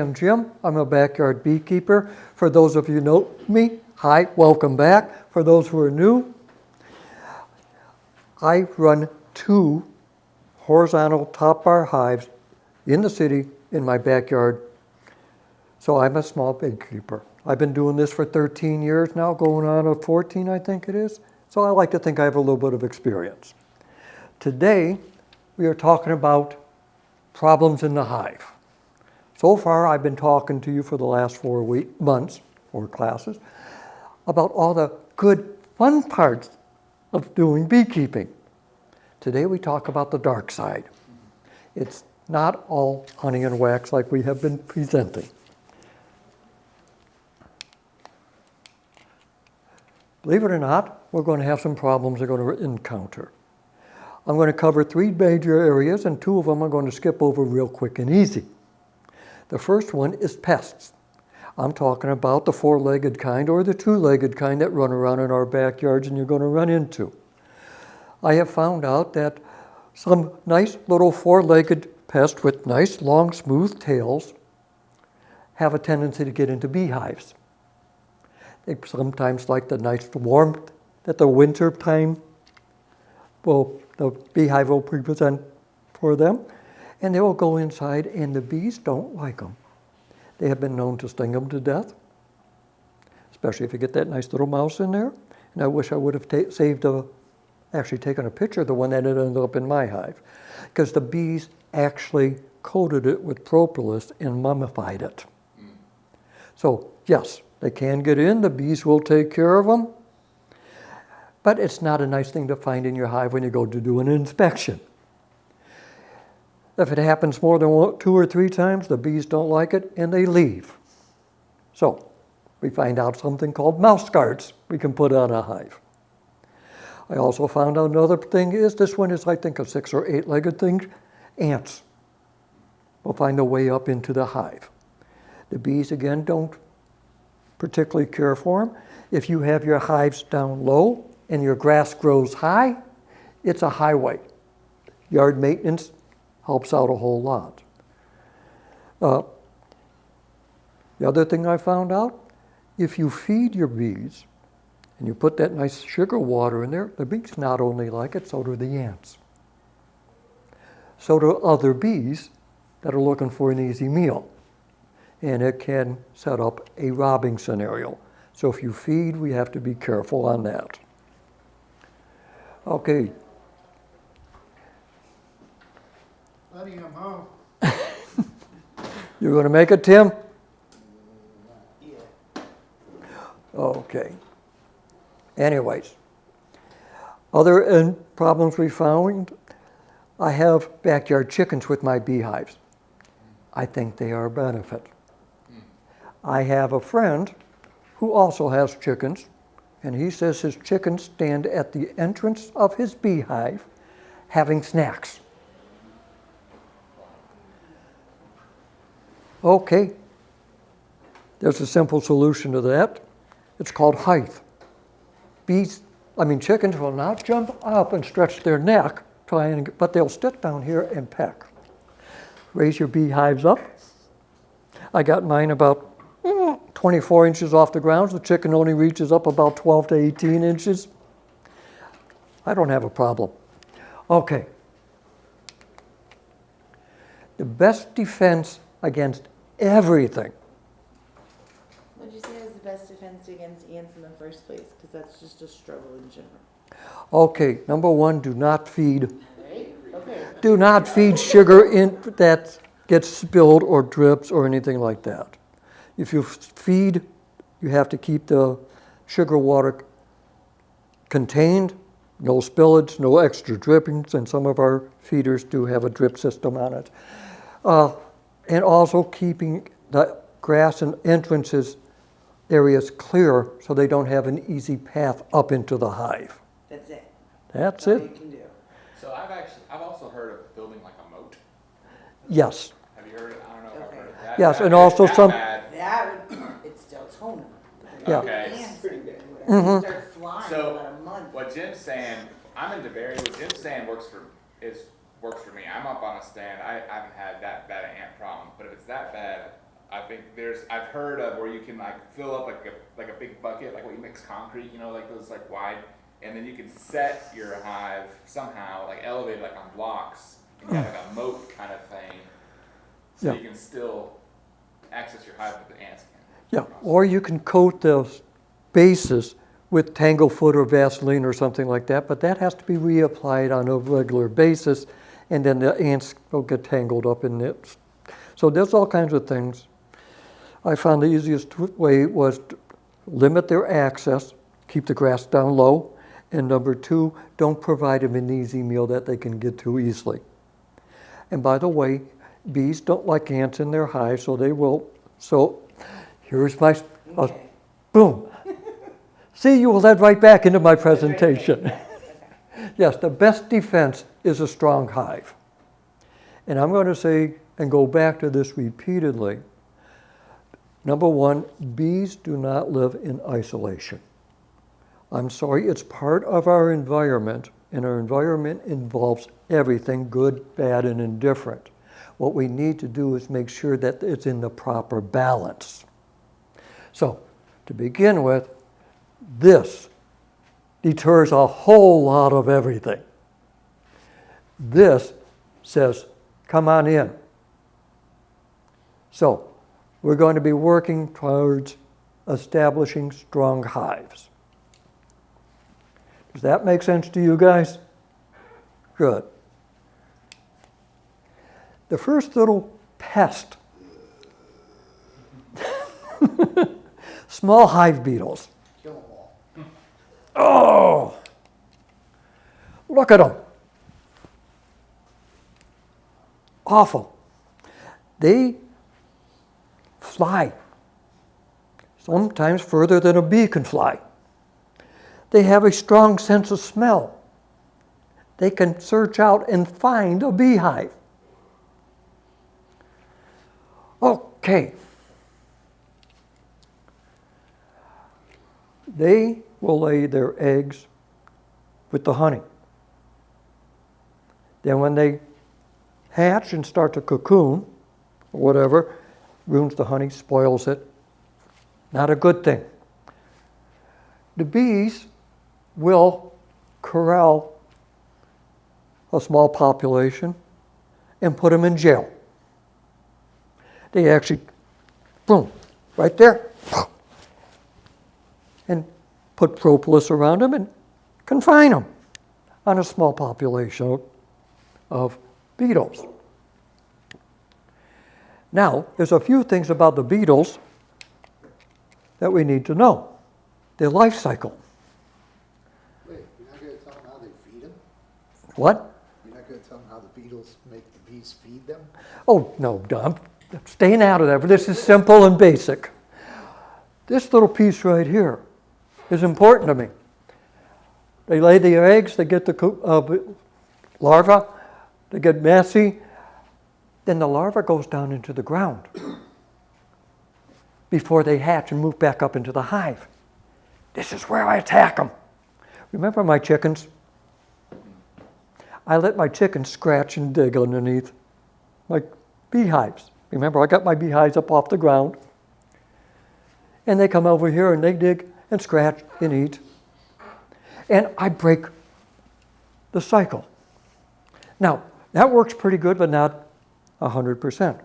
I'm Jim. I'm a backyard beekeeper. For those of you who know me, hi, welcome back. For those who are new, I run 2 horizontal top bar hives in the city in my backyard. So I'm a small beekeeper. I've been doing this for 13 years now, going on to 14, I think it is. So I like to think I have a little bit of experience. Today, we are talking about problems in the hive. So far, I've been talking to you for the last 4 months, or classes, about all the good, fun parts of doing beekeeping. Today, we talk about the dark side. It's not all honey and wax like we have been presenting. Believe it or not, we're going to have some problems we're going to encounter. I'm going to cover 3 major areas, and 2 of them I'm going to skip over real quick and easy. The first one is pests. I'm talking about the 4-legged kind or the 2-legged kind that run around in our backyards and you're going to run into. I have found out that some nice little 4-legged pests with nice long smooth tails have a tendency to get into beehives. They sometimes like the nice warmth that the winter time the beehive will present for them. And they will go inside, and the bees don't like them. They have been known to sting them to death, especially if you get that nice little mouse in there. And I wish I would have actually taken a picture of the one that ended up in my hive, because the bees actually coated it with propolis and mummified it. So yes, they can get in. The bees will take care of them. But it's not a nice thing to find in your hive when you go to do an inspection. If it happens more than 2 or 3 times, the bees don't like it and they leave. So we find out something called mouse guards we can put on a hive. I also found out another thing is, this one is I think a 6 or 8-legged thing, ants will find a way up into the hive. The bees again don't particularly care for them. If you have your hives down low and your grass grows high, it's a highway. Yard maintenance helps out a whole lot. The other thing I found out, if you feed your bees and you put that nice sugar water in there, the bees not only like it, so do the ants. So do other bees that are looking for an easy meal. And it can set up a robbing scenario. So if you feed, we have to be careful on that. Okay. Buddy, I'm home. You're going to make it, Tim? Yeah. Okay. Anyways, other problems we found, I have backyard chickens with my beehives. I think they are a benefit. I have a friend who also has chickens, and he says his chickens stand at the entrance of his beehive having snacks. Okay, there's a simple solution to that. It's called height. Chickens will not jump up and stretch their neck, but they'll sit down here and peck. Raise your beehives up. I got mine about 24 inches off the ground. The chicken only reaches up about 12 to 18 inches. I don't have a problem. Okay. The best defense against everything. Would you say is the best defense against ants in the first place? Because that's just a struggle in general. Okay, number 1, do not feed. Okay. Do not feed sugar in that gets spilled or drips or anything like that. If you feed, you have to keep the sugar water contained, no spillage, no extra drippings, and some of our feeders do have a drip system on it. And also keeping the grass and entrances areas clear so they don't have an easy path up into the hive. That's it. That's all it. you can do. So I've also heard of building like a moat. Yes. Have you heard it? I don't know if I've heard of that. Yes, That and is also that some- bad. That would, it's still toner. Yeah. Okay. Ants everywhere. Mhm. Start flying in So about a month. what Jim's saying, I'm in DeBerry. What Jim's saying works for me. I'm up on a stand. I haven't had that bad an ant problem, but if it's that bad, I think I've heard of where you can like fill up like a big bucket, like what you mix concrete, you know, like those like wide, and then you can set your hive somehow, like elevated, like on blocks, and you have like a moat kind of thing, so Yeah. you can still access your hive, but the ants can. Yeah, or you can coat those bases with Tanglefoot or Vaseline or something like that, but that has to be reapplied on a regular basis, and then the ants will get tangled up in it. So there's all kinds of things. I found the easiest way was to limit their access, keep the grass down low, and number two, don't provide them an easy meal that they can get to easily. And by the way, bees don't like ants in their hive, so they will. So here's my, Okay. boom. See, you led right back into my presentation. Yes, the best defense is a strong hive. And I'm going to say, and go back to this repeatedly, number one, bees do not live in isolation. I'm sorry, it's part of our environment, and our environment involves everything, good, bad, and indifferent. What we need to do is make sure that it's in the proper balance. So, to begin with, this deters a whole lot of everything. This says, come on in. So, we're going to be working towards establishing strong hives. Does that make sense to you guys? Good. The first little pest, small hive beetles. Kill them all. Oh, look at them. Awful. They fly, sometimes further than a bee can fly. They have a strong sense of smell. They can search out and find a beehive. Okay. They will lay their eggs with the honey. Then when they hatch and start to cocoon, or whatever, ruins the honey, spoils it. Not a good thing. The bees will corral a small population and put them in jail. They actually, boom, right there, and put propolis around them and confine them on a small population of beetles. Now, there's a few things about the beetles that we need to know. Their life cycle. Wait, you're not going to tell them how they feed them? What? You're not going to tell them how the beetles make the bees feed them? Oh, no, I'm staying out of that, but this is simple and basic. This little piece right here is important to me. They lay the eggs, they get the larva, they get messy, then the larva goes down into the ground before they hatch and move back up into the hive. This is where I attack them. Remember my chickens? I let my chickens scratch and dig underneath my beehives. Remember, I got my beehives up off the ground, and they come over here and they dig and scratch and eat. And I break the cycle. Now, that works pretty good, but not 100%.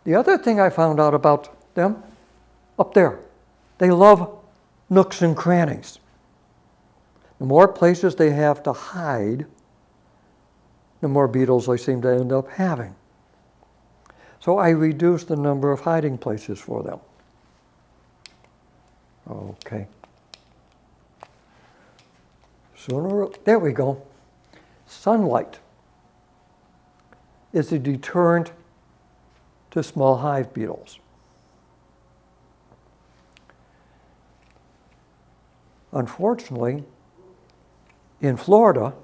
The other thing I found out about them, up there, they love nooks and crannies. The more places they have to hide, the more beetles I seem to end up having. So I reduce the number of hiding places for them. Okay. There we go. Sunlight is a deterrent to small hive beetles. Unfortunately, in Florida,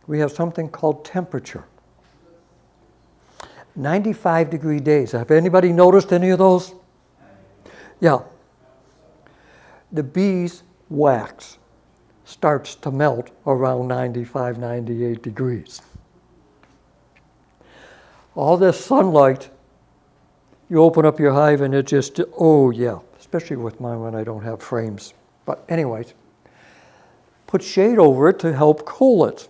we have something called temperature. 95-degree days. Have anybody noticed any of those? Yeah. The bees' wax starts to melt around 95, 98 degrees. All this sunlight You open up your hive and it just, oh yeah, especially with mine when I don't have frames. But anyways, put shade over it to help cool it.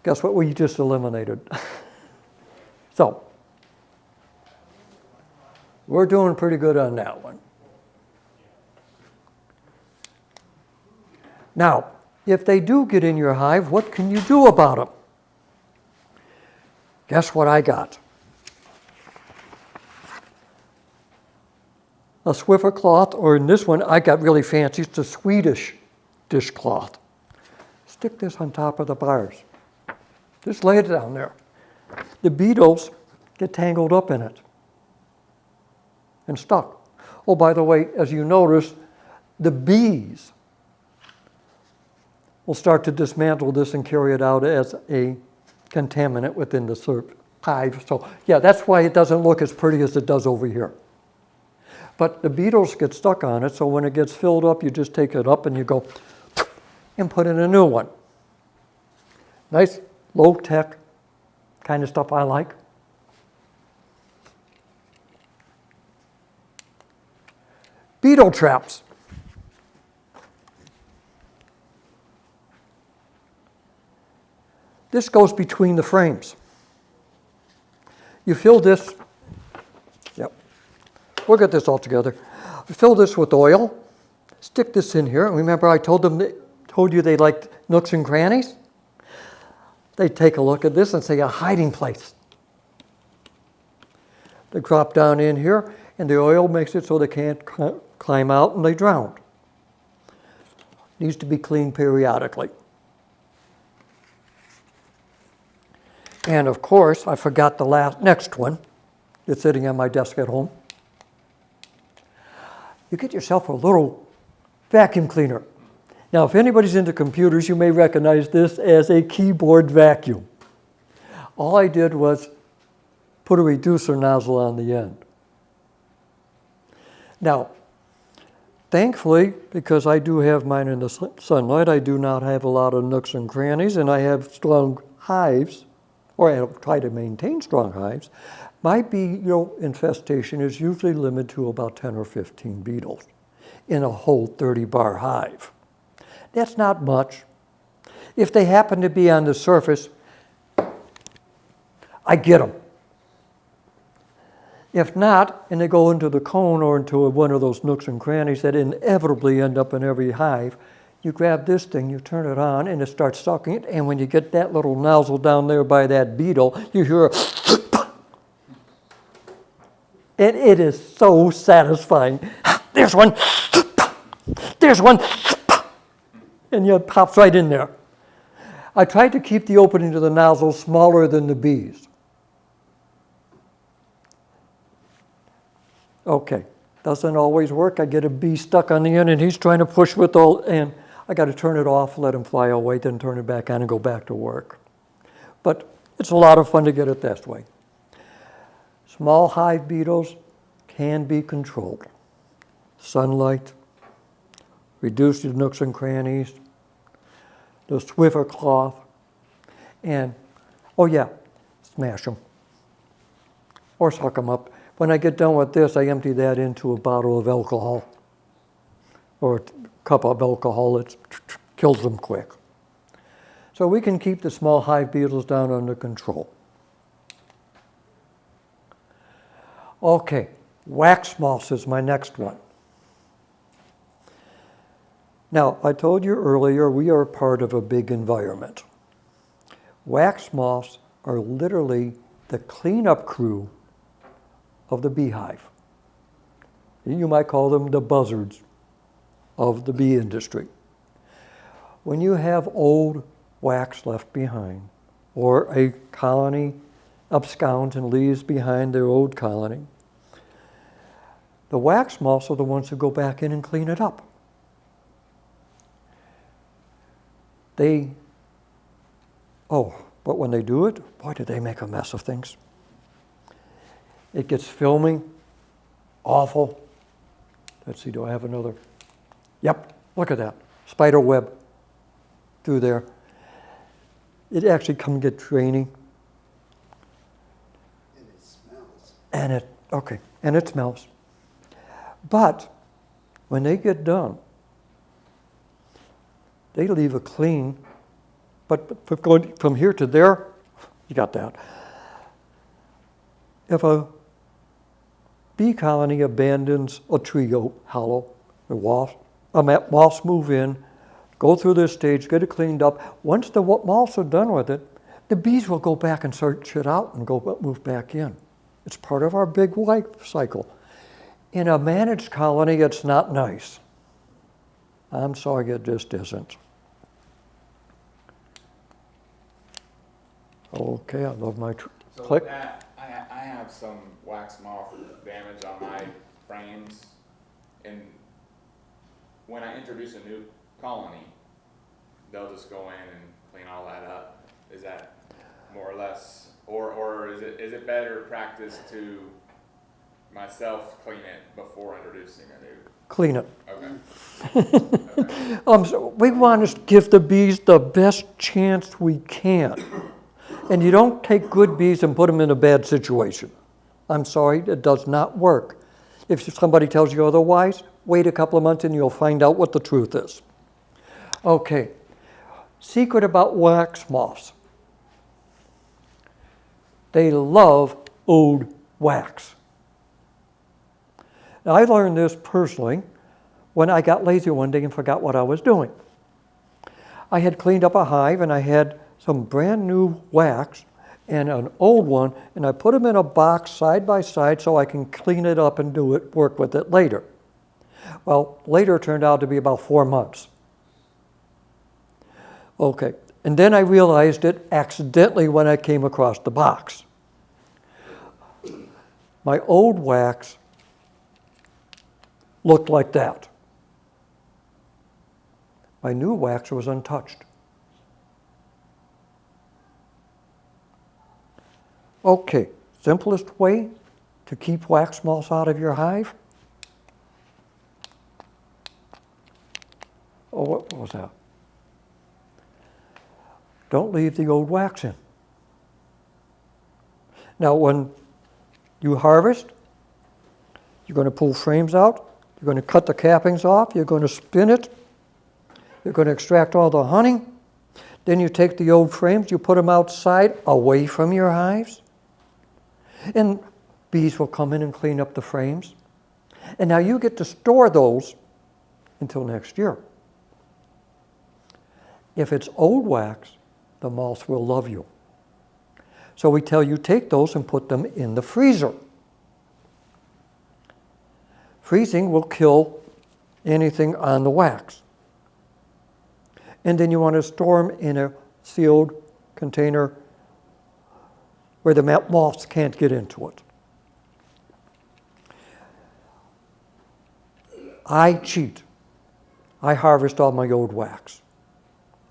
Guess what we just eliminated? So, we're doing pretty good on that one. Now, if they do get in your hive, what can you do about them? Guess what I got? A Swiffer cloth, or in this one, I got really fancy, it's a Swedish dishcloth. Stick this on top of the bars. Just lay it down there. The beetles get tangled up in it and stuck. Oh, by the way, as you notice, the bees will start to dismantle this and carry it out as a contaminant within the hive. So, yeah, that's why it doesn't look as pretty as it does over here. But the beetles get stuck on it, so when it gets filled up, you just take it up and you go and put in a new one. Nice, low-tech kind of stuff I like. Beetle traps. This goes between the frames. You fill this, yep, we'll get this all together. Fill this with oil, stick this in here. Remember I told you they liked nooks and crannies? They take a look at this and say a hiding place. They drop down in here and the oil makes it so they can't climb out and they drown. Needs to be cleaned periodically. And of course, I forgot the next one. It's sitting on my desk at home. You get yourself a little vacuum cleaner. Now, if anybody's into computers, you may recognize this as a keyboard vacuum. All I did was put a reducer nozzle on the end. Now, thankfully, because I do have mine in the sunlight, I do not have a lot of nooks and crannies, and I have strong hives, or I try to maintain strong hives. My beetle infestation is usually limited to about 10 or 15 beetles in a whole 30-bar hive. That's not much. If they happen to be on the surface, I get them. If not, and they go into the cone or into one of those nooks and crannies that inevitably end up in every hive, you grab this thing, you turn it on, and it starts sucking it, and when you get that little nozzle down there by that beetle, you hear a and it is so satisfying. There's one. There's one. And it pops right in there. I tried to keep the opening to the nozzle smaller than the bees. Okay, doesn't always work. I get a bee stuck on the end and he's trying to push with all, and I got to turn it off, let him fly away, then turn it back on and go back to work. But it's a lot of fun to get it this way. Small hive beetles can be controlled. Sunlight, reduce the nooks and crannies, the Swiffer cloth, and, oh yeah, smash them or suck them up. When I get done with this, I empty that into a bottle of alcohol or a cup of alcohol. It kills them quick. So we can keep the small hive beetles down under control. Okay, wax moths is my next one. Now, I told you earlier, we are part of a big environment. Wax moths are literally the cleanup crew of the beehive. You might call them the buzzards of the bee industry. When you have old wax left behind, or a colony absconds and leaves behind their old colony, the wax moths are the ones who go back in and clean it up. But when they do it, boy, do they make a mess of things. It gets filmy, awful. Let's see, do I have another? Yep, look at that. Spider web through there. It actually can get draining. And it smells. And it smells. But when they get done, they leave a clean, but going from here to there, you got that. If a bee colony abandons a tree hollow, the moths move in, go through this stage, get it cleaned up. Once the moths are done with it, the bees will go back and search it out and move back in. It's part of our big life cycle. In a managed colony, it's not nice. I'm sorry, it just isn't. Okay, I love my So click. with that, I have some wax moth damage on my frames, and when I introduce a new colony, they'll just go in and clean all that up. Is that more or less, or is it better practice to myself clean it before introducing a new? Clean it. Okay. So we want to give the bees the best chance we can. And you don't take good bees and put them in a bad situation. I'm sorry, it does not work. If somebody tells you otherwise, wait a couple of months and you'll find out what the truth is. Okay, secret about wax moths. They love old wax. Now, I learned this personally when I got lazy one day and forgot what I was doing. I had cleaned up a hive and I had some brand new wax and an old one, and I put them in a box side by side so I can clean it up and work with it later. Well, later turned out to be about 4 months. Okay, and then I realized it accidentally when I came across the box. My old wax looked like that. My new wax was untouched. Okay, simplest way to keep wax moths out of your hive? Oh, what was that? Don't leave the old wax in. Now, when you harvest, you're going to pull frames out, you're going to cut the cappings off, you're going to spin it, you're going to extract all the honey, then you take the old frames, you put them outside away from your hives, and bees will come in and clean up the frames. And now you get to store those until next year. If it's old wax, the moths will love you. So we tell you take those and put them in the freezer. Freezing will kill anything on the wax. And then you want to store them in a sealed container where the moths can't get into it. I cheat. I harvest all my old wax.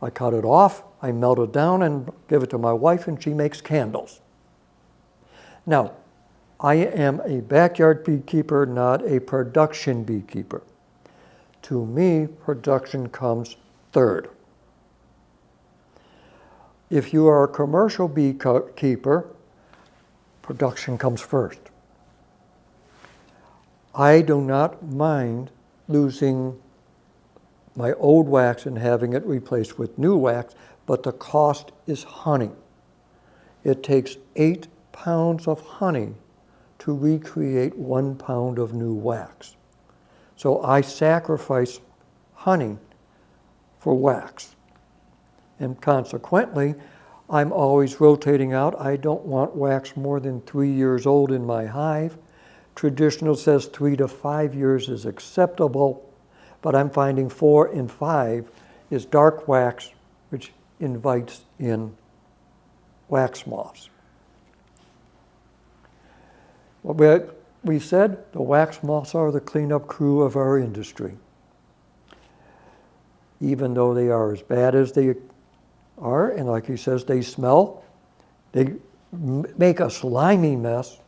I cut it off, I melt it down and give it to my wife, and she makes candles. Now, I am a backyard beekeeper, not a production beekeeper. To me, production comes third. If you are a commercial beekeeper, production comes first. I do not mind losing my old wax and having it replaced with new wax, but the cost is honey. It takes 8 pounds of honey to recreate 1 pound of new wax. So I sacrifice honey for wax. And consequently, I'm always rotating out. I don't want wax more than 3 years old in my hive. Traditional says 3 to 5 years is acceptable, but I'm finding 4 and 5 is dark wax, which invites in wax moths. We said the wax moths are the cleanup crew of our industry. Even though they are as bad as they are, and like he says, they smell, they make a slimy mess.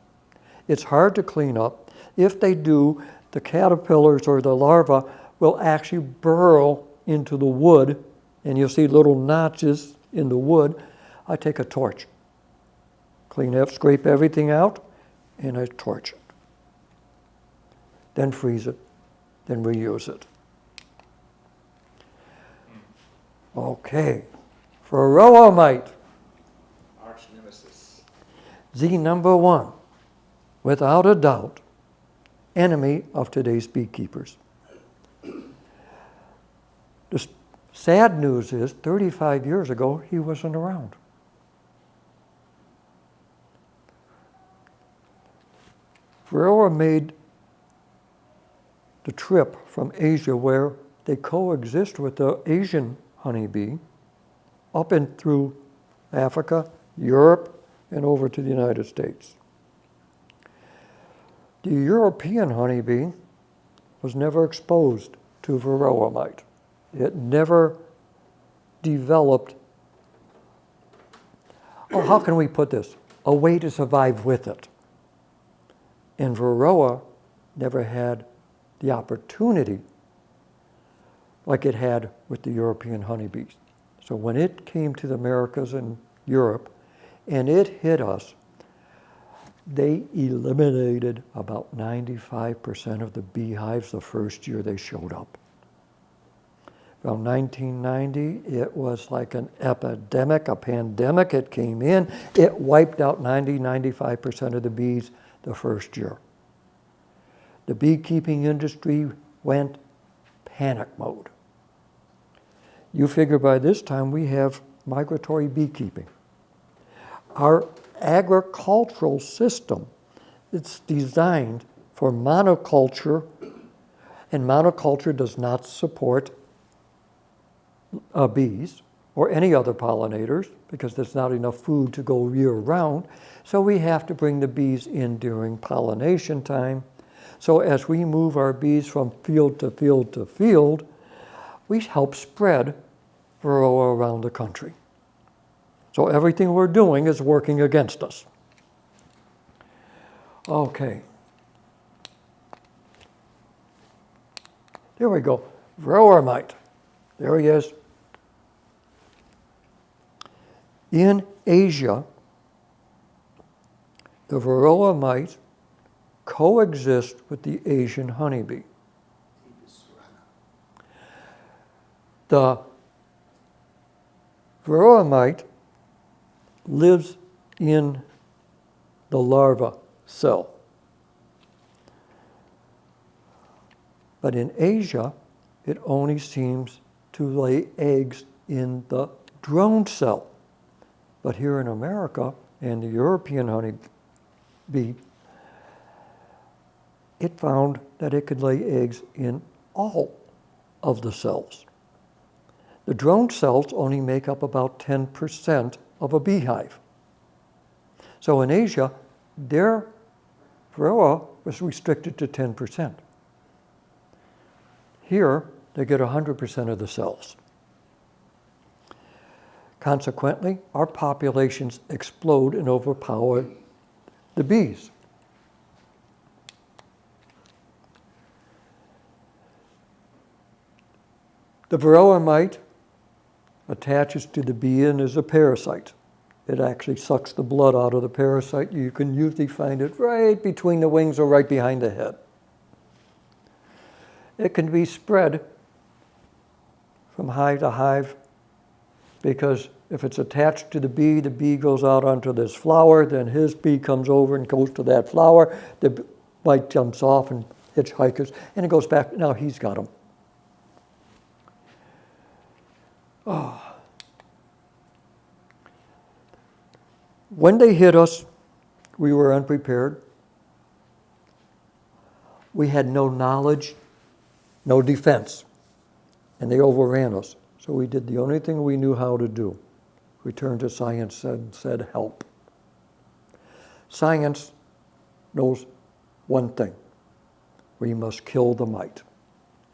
It's hard to clean up. If they do, the caterpillars or the larvae will actually burrow into the wood, and you'll see little notches in the wood. I take a torch, clean up, scrape everything out, and I torch it. Then freeze it, then reuse it. Okay, Varroa mite, Arch nemesis. the number one, without a doubt, enemy of today's beekeepers. The sad news is 35 years ago, he wasn't around. Varroa made the trip from Asia, where they coexist with the Asian honeybee, up and through Africa, Europe, and over to the United States. The European honeybee was never exposed to Varroa mite. It never developed, how can we put this? A way to survive with it. And Varroa never had the opportunity like it had with the European honeybees. So when it came to the Americas and Europe, and it hit us, they eliminated about 95% of the beehives the first year they showed up. Around 1990, it was like an epidemic, a pandemic. It came in, it wiped out 95% of the bees the first year. The beekeeping industry went panic mode. You figure by this time we have migratory beekeeping. Our agricultural system, it's designed for monoculture, and monoculture does not support bees or any other pollinators because there's not enough food to go year-round. So we have to bring the bees in during pollination time. So as we move our bees from field to field to field, we help spread Varroa around the country. So everything we're doing is working against us. Okay. There we go. Varroa mite. There he is. In Asia, the Varroa mite coexists with the Asian honeybee. The Varroa mite lives in the larva cell. But in Asia, it only seems to lay eggs in the drone cell. But here in America and the European honeybee, it found that it could lay eggs in all of the cells. The drone cells only make up about 10% of a beehive. So in Asia, their Varroa was restricted to 10%. Here, they get 100% of the cells. Consequently, our populations explode and overpower the bees. The Varroa mite attaches to the bee and is a parasite. It actually sucks the blood out of the parasite. You can usually find it right between the wings or right behind the head. It can be spread from hive to hive because if it's attached to the bee goes out onto this flower, then his bee comes over and goes to that flower, the mite jumps off and hitchhikes, and it goes back. Now he's got them. Oh. When they hit us, we were unprepared. We had no knowledge, no defense, and they overran us. So we did the only thing we knew how to do. We turned to science and said, help. Science knows one thing. We must kill the mite.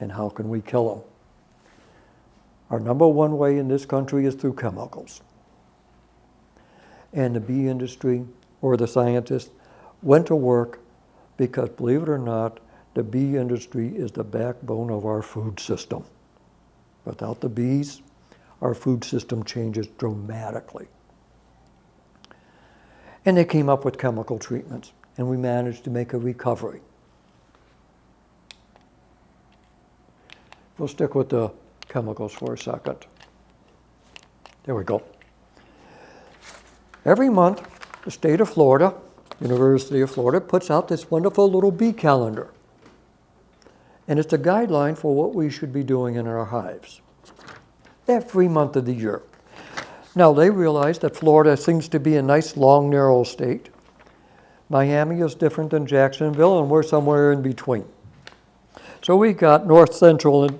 And how can we kill them? Our number one way in this country is through chemicals. And the bee industry, or the scientists, went to work because, believe it or not, the bee industry is the backbone of our food system. Without the bees, our food system changes dramatically. And they came up with chemical treatments. and we managed to make a recovery. We'll stick with the chemicals for a second. There we go. Every month, the state of Florida, University of Florida, puts out this wonderful little bee calendar. And it's a guideline for what we should be doing in our hives every month of the year. Now, they realize that Florida seems to be a nice, long, narrow state. Miami is different than Jacksonville, and we're somewhere in between. So we got North Central and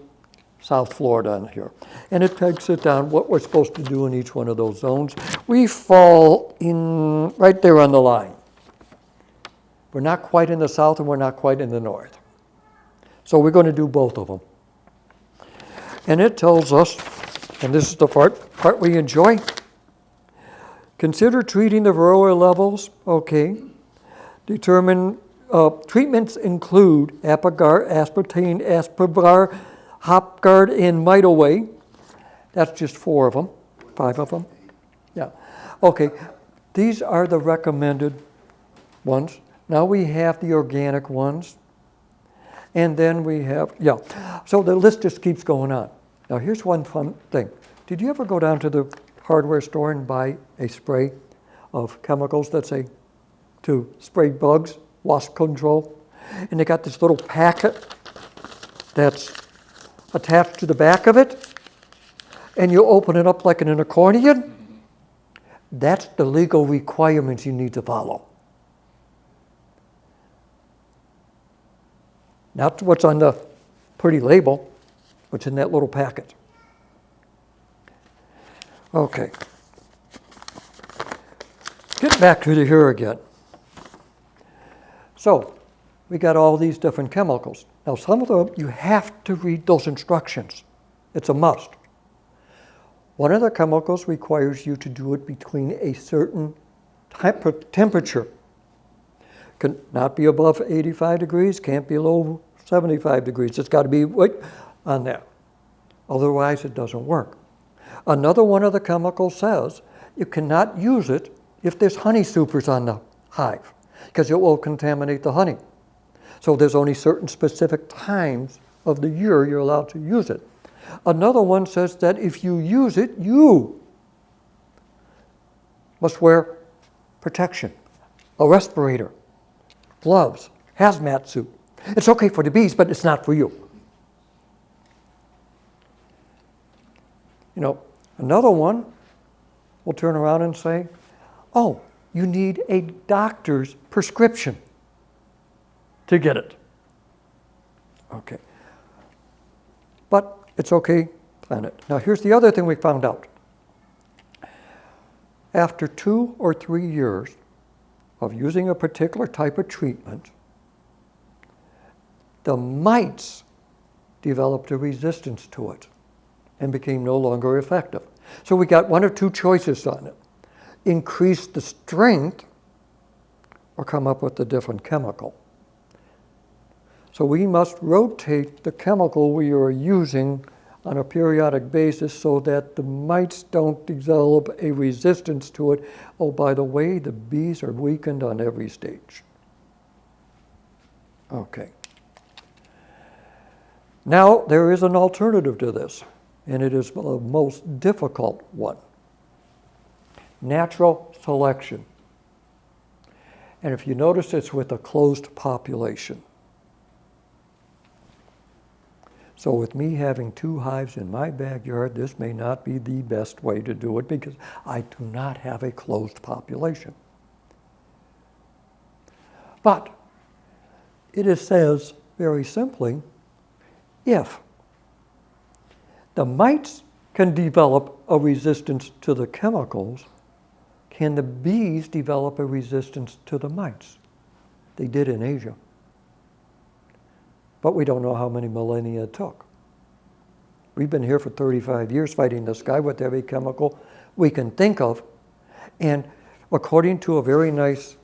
South Florida in here. And it takes it down what we're supposed to do in each one of those zones. We fall in right there on the line. We're not quite in the south and we're not quite in the north. So we're going to do both of them. And it tells us, and this is the part we enjoy, consider treating the varroa levels, okay. Determine, treatments include Apigar, aspartame, Aspibar, Hopguard, and Mite Away. That's just 4 of them, 5 of them. Yeah. Okay, these are the recommended ones. Now we have the organic ones. And then we have, yeah. So the list just keeps going on. Now here's one fun thing. Did you ever go down to the hardware store and buy a spray of chemicals that say to spray bugs, wasp control? And they got this little packet that's attached to the back of it, and you open it up like in an accordion. That's the legal requirements you need to follow. Not what's on the pretty label, what's in that little packet. Okay. Get back to here again. So, we got all these different chemicals. Now, some of them, you have to read those instructions. It's a must. One of the chemicals requires you to do it between a certain temperature. Can not be above 85 degrees, can't be below 75 degrees. It's got to be right on that. Otherwise, it doesn't work. Another one of the chemicals says you cannot use it if there's honey supers on the hive, because it will contaminate the honey. So there's only certain specific times of the year you're allowed to use it. Another one says that if you use it, you must wear protection, a respirator, gloves, hazmat suit. It's okay for the bees, but it's not for you. You know, another one will turn around and say, oh, you need a doctor's prescription to get it. Okay. But it's okay, plan it. Now here's the other thing we found out. After 2 or 3 years of using a particular type of treatment, the mites developed a resistance to it and became no longer effective. So we got 1 or 2 choices on it. Increase the strength or come up with a different chemical. So we must rotate the chemical we are using on a periodic basis so that the mites don't develop a resistance to it. Oh, by the way, the bees are weakened on every stage. Okay. Now, there is an alternative to this, and it is the most difficult one. Natural selection. And if you notice, it's with a closed population. So with me having 2 hives in my backyard, this may not be the best way to do it because I do not have a closed population. But it says very simply, if the mites can develop a resistance to the chemicals, can the bees develop a resistance to the mites? They did in Asia. But we don't know how many millennia it took. We've been here for 35 years fighting this guy with every chemical we can think of. And according to a very nice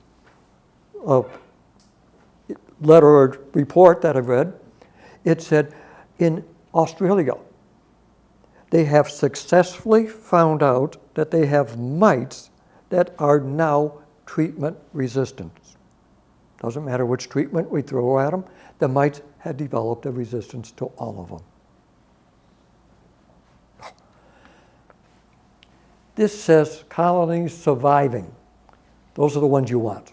letter or report that I read, it said in Australia, they have successfully found out that they have mites that are now treatment resistant. Doesn't matter which treatment we throw at them, the mites had developed a resistance to all of them. This says colonies surviving. Those are the ones you want.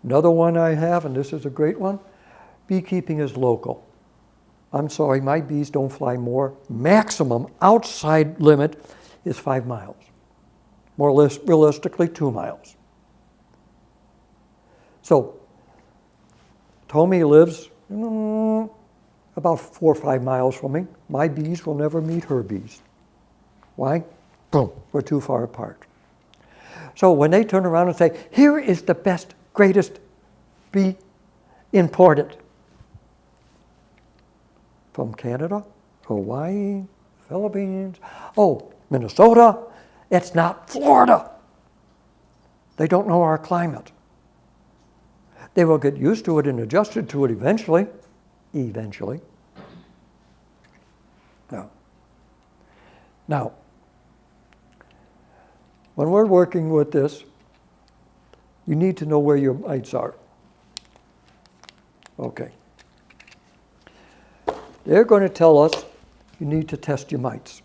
Another one I have, and this is a great one, beekeeping is local. I'm sorry, my bees don't fly more. Maximum outside limit is 5 miles. More or less realistically, 2 miles. So, Tommy lives about 4 or 5 miles from me. My bees will never meet her bees. Why? Boom, we're too far apart. So when they turn around and say, here is the best, greatest bee imported from Canada, Hawaii, Philippines, oh, Minnesota, it's not Florida. They don't know our climate. They will get used to it and adjusted to it eventually. Eventually. Now, when we're working with this, you need to know where your mites are. Okay. They're going to tell us you need to test your mites.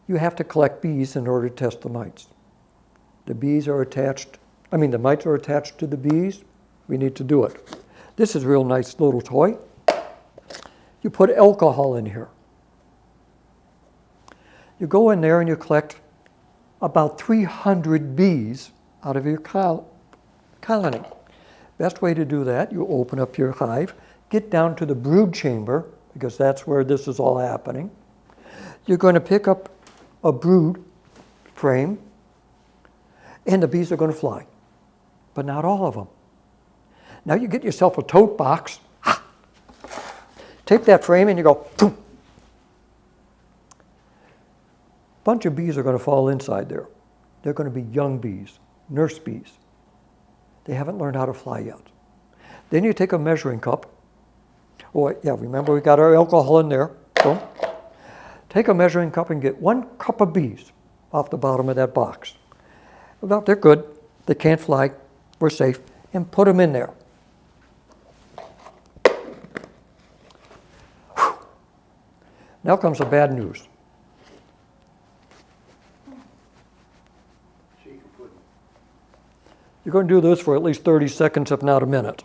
You have to collect bees in order to test the mites. The mites are attached to the bees. We need to do it. This is a real nice little toy. You put alcohol in here. You go in there and you collect about 300 bees out of your colony. Best way to do that, you open up your hive, get down to the brood chamber, because that's where this is all happening. You're going to pick up a brood frame, and the bees are going to fly, but not all of them. Now you get yourself a tote box, take that frame and you go, boom. Bunch of bees are going to fall inside there. They're going to be young bees, nurse bees. They haven't learned how to fly yet. Then you take a measuring cup. Oh, yeah, remember we got our alcohol in there. Boom. Take a measuring cup and get 1 cup of bees off the bottom of that box. Well, they're good. They can't fly. We're safe. And put them in there. Whew. Now comes the bad news. You're going to do this for at least 30 seconds, if not a minute.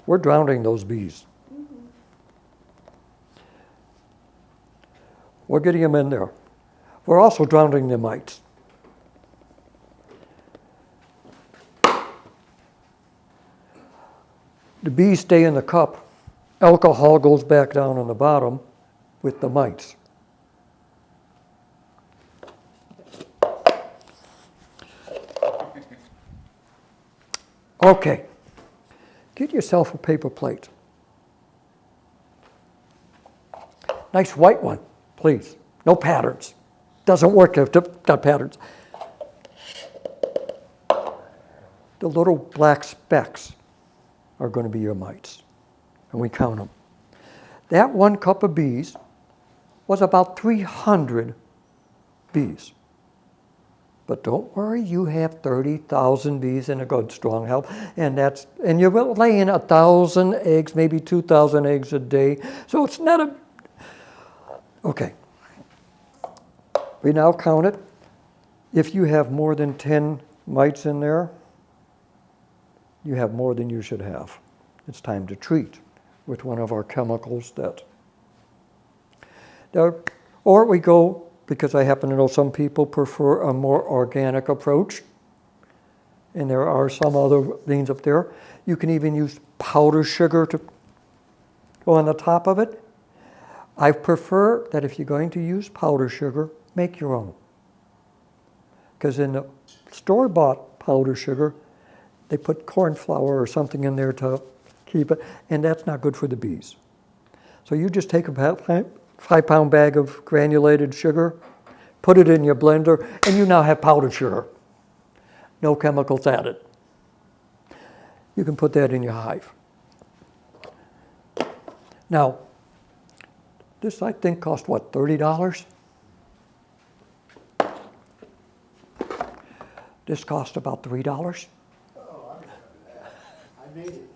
We're drowning those bees. We're getting them in there. We're also drowning the mites. The bees stay in the cup. Alcohol goes back down on the bottom with the mites. Okay, get yourself a paper plate. Nice white one, please. No patterns. Doesn't work if it's got patterns. The little black specks are going to be your mites, and we count them. That 1 cup of bees was about 300 bees. But don't worry, you have 30,000 bees in a good strong hive, and you're laying 1,000 eggs, maybe 2,000 eggs a day. So it's not a. Okay. We now count it. If you have more than 10 mites in there, you have more than you should have. It's time to treat with one of our chemicals that. Or we go. Because I happen to know some people prefer a more organic approach. And there are some other things up there. You can even use powder sugar to go on the top of it. I prefer that if you're going to use powder sugar, make your own. Because in the store-bought powder sugar, they put corn flour or something in there to keep it, and that's not good for the bees. So you just take a 5-pound bag of granulated sugar, put it in your blender, and you now have powdered sugar. No chemicals added. You can put that in your hive. Now, this I think cost what, $30? This cost about $3. Oh, I remember that. I made it.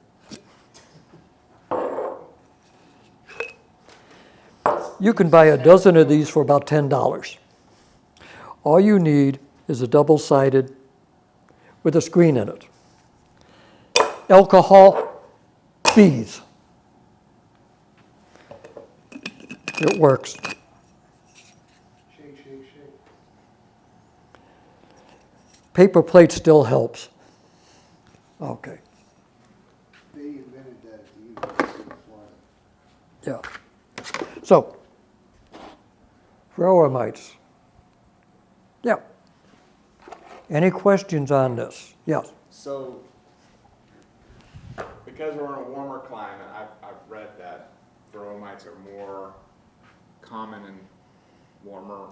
You can buy a dozen of these for about $10. All you need is a double-sided with a screen in it. Alcohol, bees. It works. Shake, shake, shake. Paper plate still helps. Okay, They invented that at the University of Florida. yeah. So, varroa mites. Yeah. Any questions on this? Yes. So, because we're in a warmer climate, I've read that varroa mites are more common in warmer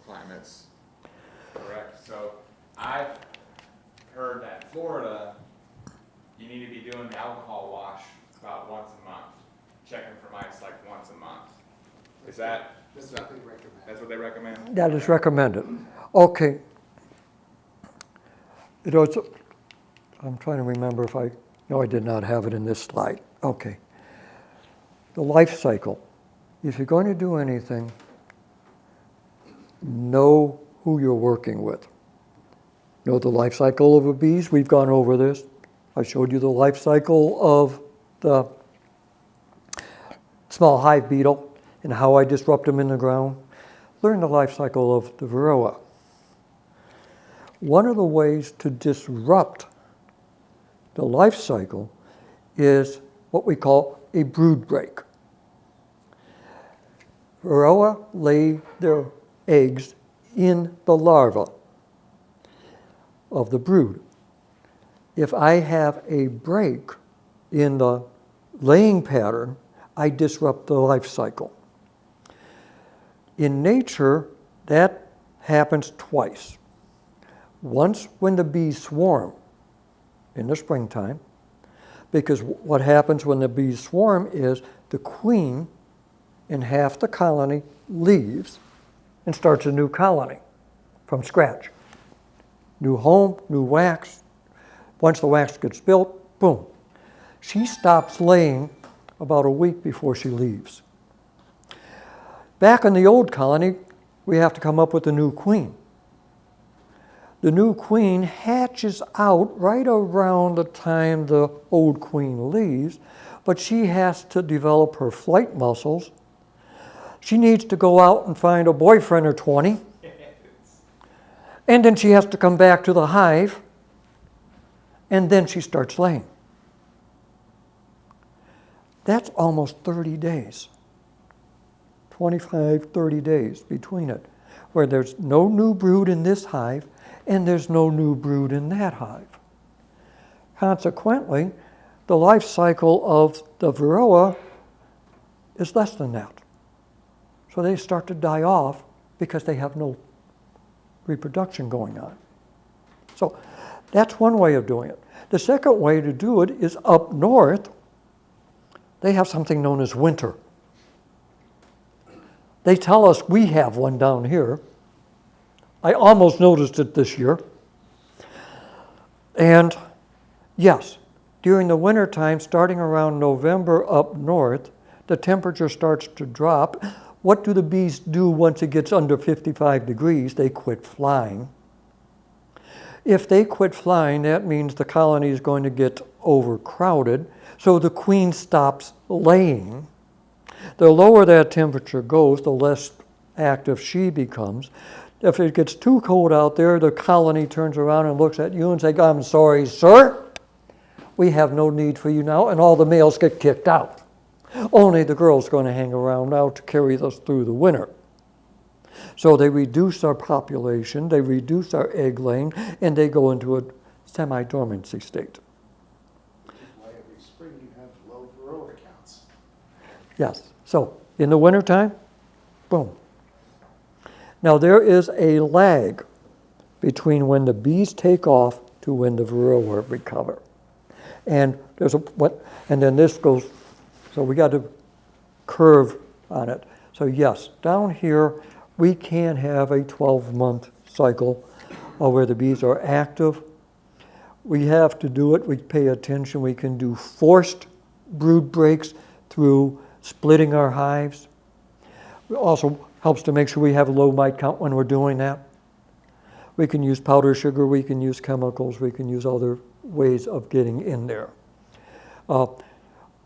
climates, correct? So, I've heard that in Florida, you need to be doing the alcohol wash about once a month, checking for mites like once a month. Is that? That's what they recommend. That's what they recommend? That is recommended. Okay. It was, I'm trying to remember if I, no, I did not have it in this slide. Okay. The life cycle. If you're going to do anything, know who you're working with. Know the life cycle of the bees. We've gone over this. I showed you the life cycle of the small hive beetle and how I disrupt them in the ground. Learn the life cycle of the varroa. One of the ways to disrupt the life cycle is what we call a brood break. Varroa lay their eggs in the larva of the brood. If I have a break in the laying pattern, I disrupt the life cycle. In nature, that happens twice. Once when the bees swarm in the springtime, because what happens when the bees swarm is the queen in half the colony leaves and starts a new colony from scratch. New home, new wax. Once the wax gets built, boom. She stops laying about a week before she leaves. Back in the old colony, we have to come up with a new queen. The new queen hatches out right around the time the old queen leaves, but she has to develop her flight muscles. She needs to go out and find a boyfriend or 20, and then she has to come back to the hive, and then she starts laying. That's almost 30 days, 25, 30 days between it, where there's no new brood in this hive, and there's no new brood in that hive. Consequently, the life cycle of the varroa is less than that. So they start to die off because they have no reproduction going on. So that's one way of doing it. The second way to do it is up north. They have something known as winter. They tell us we have one down here. I almost noticed it this year. And yes, during the winter time, starting around November up north, the temperature starts to drop. What do the bees do once it gets under 55 degrees? They quit flying. If they quit flying, that means the colony is going to get overcrowded, so the queen stops laying. The lower that temperature goes, the less active she becomes. If it gets too cold out there, the colony turns around and looks at you and says, "I'm sorry, sir. We have no need for you now," and all the males get kicked out. Only the girl's going to hang around now to carry us through the winter. So they reduce our population, they reduce our egg laying, and they go into a semi-dormancy state. Which is why every spring you have low varroa counts. Yes. So in the wintertime, boom. Now there is a lag between when the bees take off to when the varroa recover. And there's and then this goes, so we got a curve on it. So yes, down here we can have a 12-month cycle or where the bees are active. We have to do it, we pay attention. We can do forced brood breaks through splitting our hives. It also helps to make sure we have a low mite count when we're doing that. We can use powder sugar, we can use chemicals, we can use other ways of getting in there.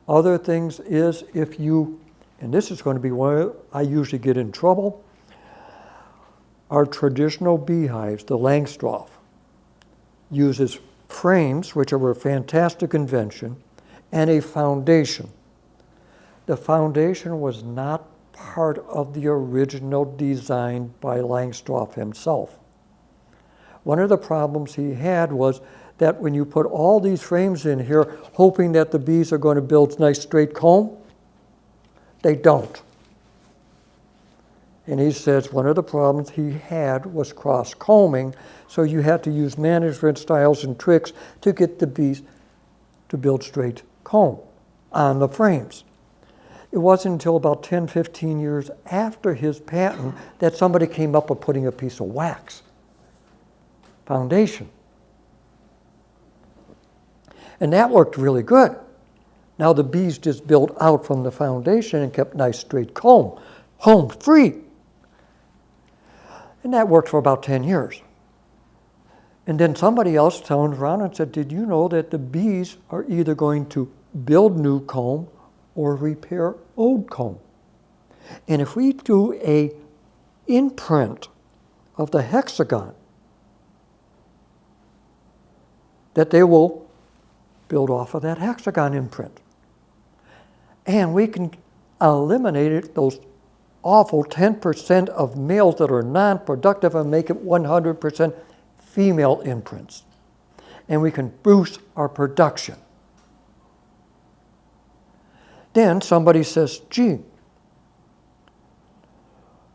Other things is if you, and this is going to be where I usually get in trouble, our traditional beehives, the Langstroth, uses frames, which are a fantastic invention, and a foundation. The foundation was not part of the original design by Langstroth himself. One of the problems he had was that when you put all these frames in here, hoping that the bees are going to build nice straight comb, they don't. And he says one of the problems he had was cross-combing, so you had to use management styles and tricks to get the bees to build straight comb on the frames. It wasn't until about 10, 15 years after his patent that somebody came up with putting a piece of wax foundation. And that worked really good. Now the bees just built out from the foundation and kept nice straight comb, home free. And that worked for about 10 years. And then somebody else turned around and said, did you know that the bees are either going to build new comb or repair old comb? And if we do a imprint of the hexagon, that they will build off of that hexagon imprint. And we can eliminate those awful 10% of males that are non-productive and make it 100% female imprints. And we can boost our production. Then somebody says, gee,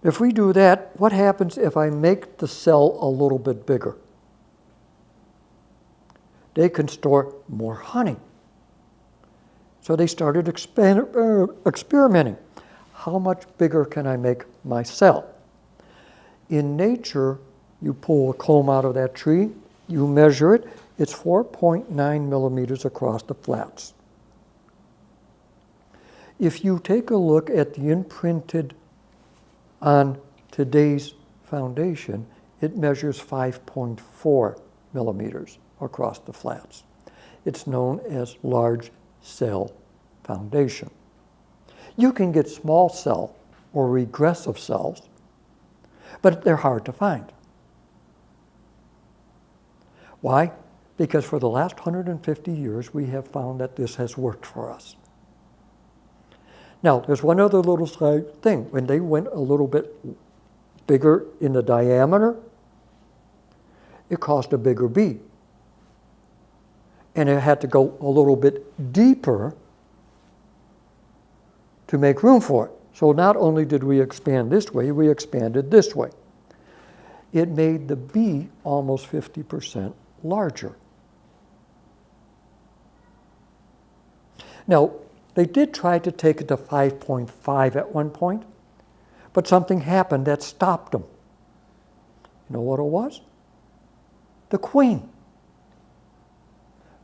if we do that, what happens if I make the cell a little bit bigger? They can store more honey. So they started experimenting. How much bigger can I make my cell? In nature, you pull a comb out of that tree, you measure it, it's 4.9 millimeters across the flats. If you take a look at the imprinted on today's foundation, it measures 5.4 millimeters across the flats. It's known as large cell foundation. You can get small cell or regressive cells, but they're hard to find. Why? Because for the last 150 years, we have found that this has worked for us. Now, there's one other little side thing. When they went a little bit bigger in the diameter, it cost a bigger bee. And it had to go a little bit deeper to make room for it. So not only did we expand this way, we expanded this way. It made the bee almost 50% larger. Now, they did try to take it to 5.5 at one point, but something happened that stopped them. You know what it was? The queen.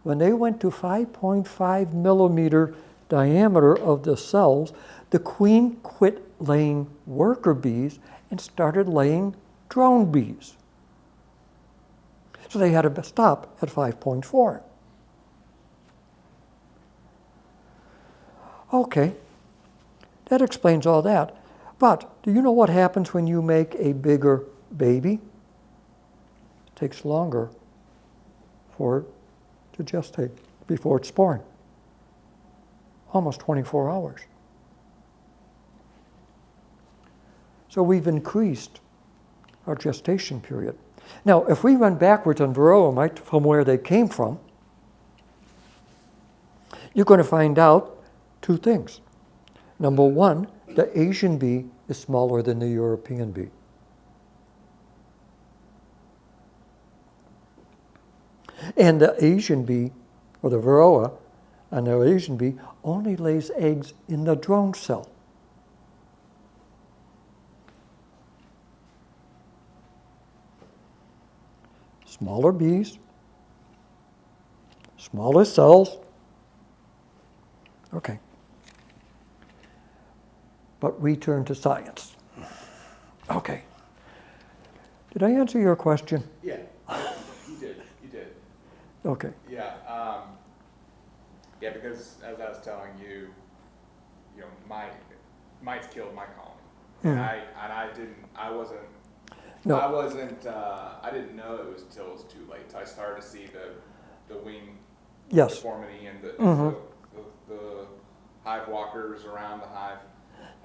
When they went to 5.5 millimeter diameter of the cells, the queen quit laying worker bees and started laying drone bees. So they had to stop at 5.4. Okay, that explains all that. But do you know what happens when you make a bigger baby? It takes longer for it to gestate before it's born. Almost 24 hours. So we've increased our gestation period. Now, if we run backwards on varroa mite from where they came from, you're going to find out two things. Number one, the Asian bee is smaller than the European bee. And the Asian bee, or the varroa, and the Asian bee only lays eggs in the drone cell. smaller bees, smaller cells. Okay. But we turn to science. Okay. Did I answer your question? Yeah, you did. You did. Okay. Yeah. Yeah, because as I was telling you, you know, mites killed my colony, and I No. I didn't know it was until it was too late. I started to see the wing Yes. deformity and Mhm. the hive walkers around the hive,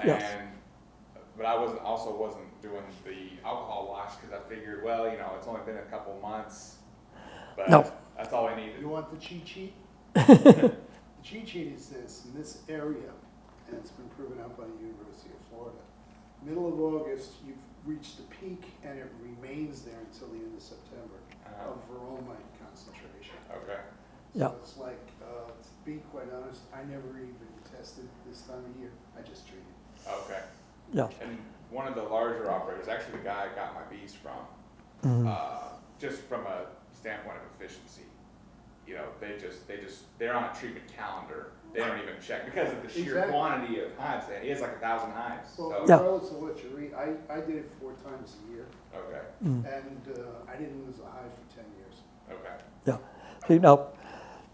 Yes. but I wasn't doing the alcohol wash because I figured, well, you know, it's only been a couple months, but No. that's all I needed. You want the cheat sheet? The cheat sheet is this, in this area, and it's been proven out by the University of Florida. Middle of August, you've reached the peak, and it remains there until the end of September of veromite concentration. Okay. Yeah. So it's like, to be quite honest, I never even tested this time of year. I just treated. Okay. Yeah. And one of the larger operators, actually the guy I got my bees from, just from a standpoint of efficiency, you know, they're on a treatment calendar. They don't even check because of the sheer Exactly. quantity of hives. He has like 1,000 hives. Well, So, Yeah. regardless of what you read, I did it 4 times a year, okay. and I didn't lose a hive for 10 years. Okay. Yeah. See, now,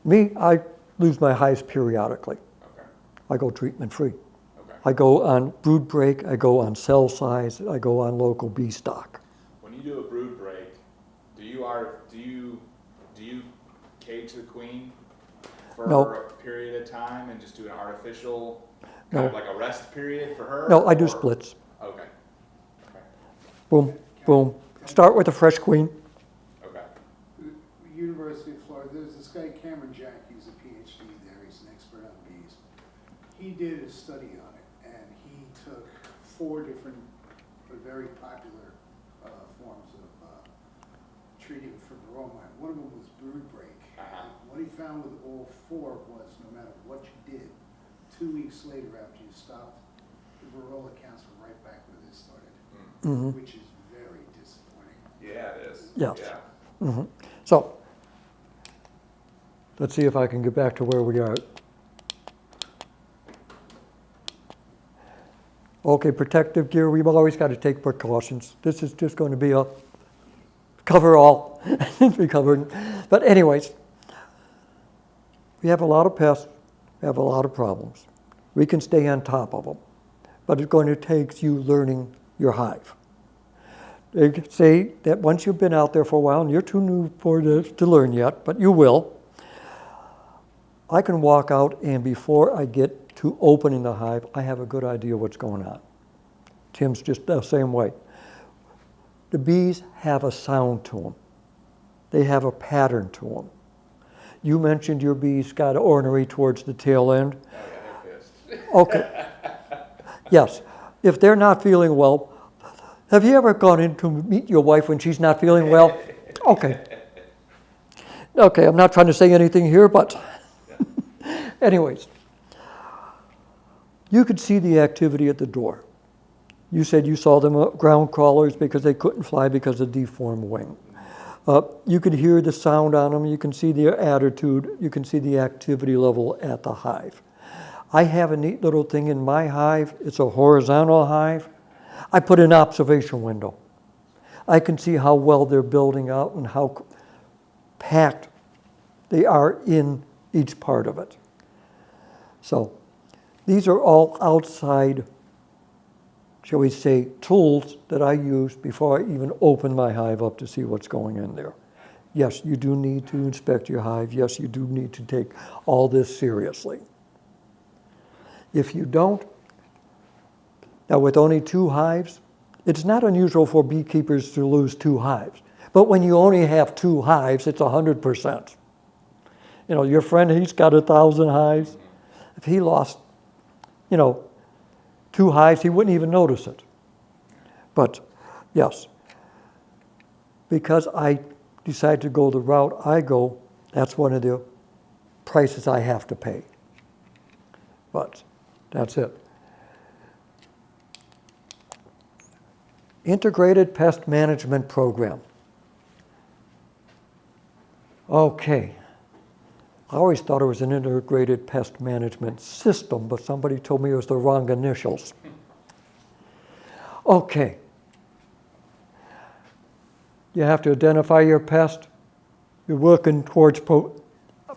me, I lose my hives periodically. Okay. I go treatment free. Okay. I go on brood break, I go on cell size, I go on local bee stock. When you do a brood break, do you cage the queen for No. a period of time and just do an artificial No. kind of like a rest period for her? No, I do or- splits. Okay. Okay. Boom, boom. Start with a fresh queen. Okay. The University of Florida, there's this guy Cameron Jack, he's a PhD there, he's an expert on bees. He did a study on it, and he took 4 different, but very popular forms of treating for veromite. One of them was brood break. Uh-huh. What he found with all 4 was no matter what you did, 2 weeks later after you stopped, the varroa counts were right back where they started, Hmm. which is very disappointing. Yeah, it is. Yes. Yeah. Hmm. So, let's see if I can get back to where we are. Okay, protective gear, we've always got to take precautions. This is just going to be a cover all. We covered. But anyways, we have a lot of pests, we have a lot of problems. We can stay on top of them, but it's going to take you learning your hive. They say that once you've been out there for a while, and you're too new for this to learn yet, but you will, I can walk out and before I get to opening the hive, I have a good idea what's going on. Tim's just the same way. The bees have a sound to them. They have a pattern to them. You mentioned your bees got ornery towards the tail end. Oh yeah, they're pissed. Okay. Yes. If they're not feeling well, have you ever gone in to meet your wife when she's not feeling well? Okay. Okay, I'm not trying to say anything here, but anyways. You could see the activity at the door. You said you saw them ground crawlers because they couldn't fly because of deformed wing. You could hear the sound on them. You can see their attitude. You can see the activity level at the hive. I have a neat little thing in my hive. It's a horizontal hive. I put an observation window. I can see how well they're building out and how packed they are in each part of it. So these are all outside, shall we say, tools that I use before I even open my hive up to see what's going in there. Yes, you do need to inspect your hive. Yes, you do need to take all this seriously. If you don't, now with only 2 hives, it's not unusual for beekeepers to lose 2 hives. But when you only have 2 hives, it's 100%. You know, your friend, he's got 1,000 hives. If he lost, 2 hives, he wouldn't even notice it. But yes, because I decided to go the route I go, that's one of the prices I have to pay. But that's it. Integrated Pest Management Program. Okay. I always thought it was an integrated pest management system, but somebody told me it was the wrong initials. Okay. You have to identify your pest. You're working towards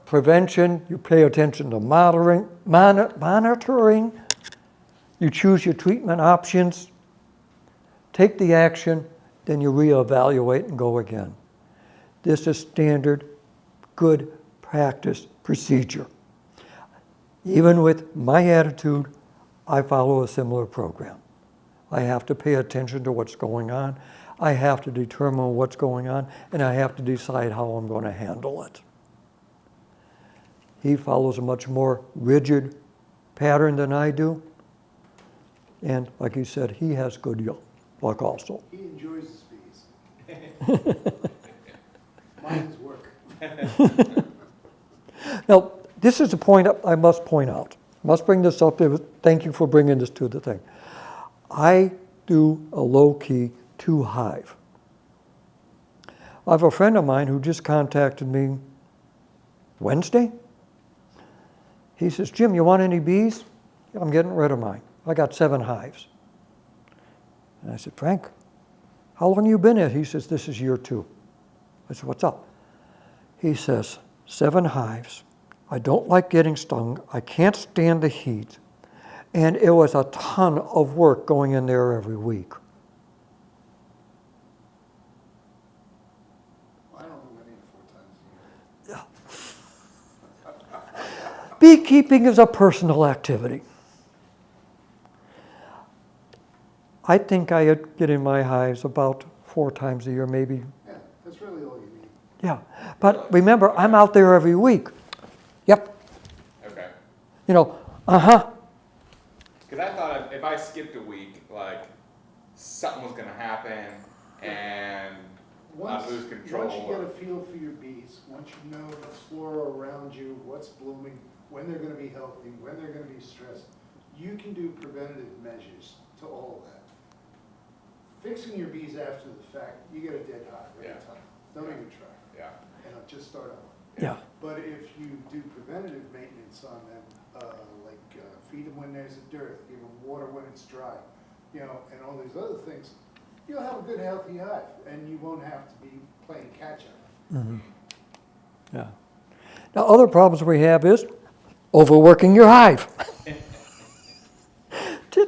prevention. You pay attention to monitoring. You choose your treatment options. Take the action, then you reevaluate and go again. This is standard, good practice procedure. Even with my attitude, I follow a similar program. I have to pay attention to what's going on. I have to determine what's going on, and I have to decide how I'm going to handle it. He follows a much more rigid pattern than I do. And like you said, he has good luck also. He enjoys his bees. Mine is work. Now, this is a point I must point out. I must bring this up. Thank you for bringing this to the thing. I do a low-key 2-hive. I have a friend of mine who just contacted me Wednesday. He says, Jim, you want any bees? I'm getting rid of mine. I got 7 hives. And I said, Frank, how long have you been here? He says, this is year 2. I said, what's up? He says, 7 hives. I don't like getting stung. I can't stand the heat. And it was a ton of work going in there every week. I don't know many 4 times a year. Beekeeping is a personal activity. I think I get in my hives about 4 times a year, maybe. Yeah, that's really all you need. Yeah. But remember, I'm out there every week. Yep. Okay. You know, Because I thought if I skipped a week, like something was gonna happen and I'd lose control. Once you get a feel for your bees, once you know the flora around you, what's blooming, when they're going to be healthy, when they're going to be stressed, you can do preventative measures to all of that. Fixing your bees after the fact, you get a dead hive every time. Don't even try. Yeah. And just start over. yeah. But if you do preventative maintenance on them, feed them when there's a dearth, give them water when it's dry, you know, and all these other things, you'll have a good healthy hive, and you won't have to be playing catch up. Mm-hmm. Yeah. Now, other problems we have is overworking your hive.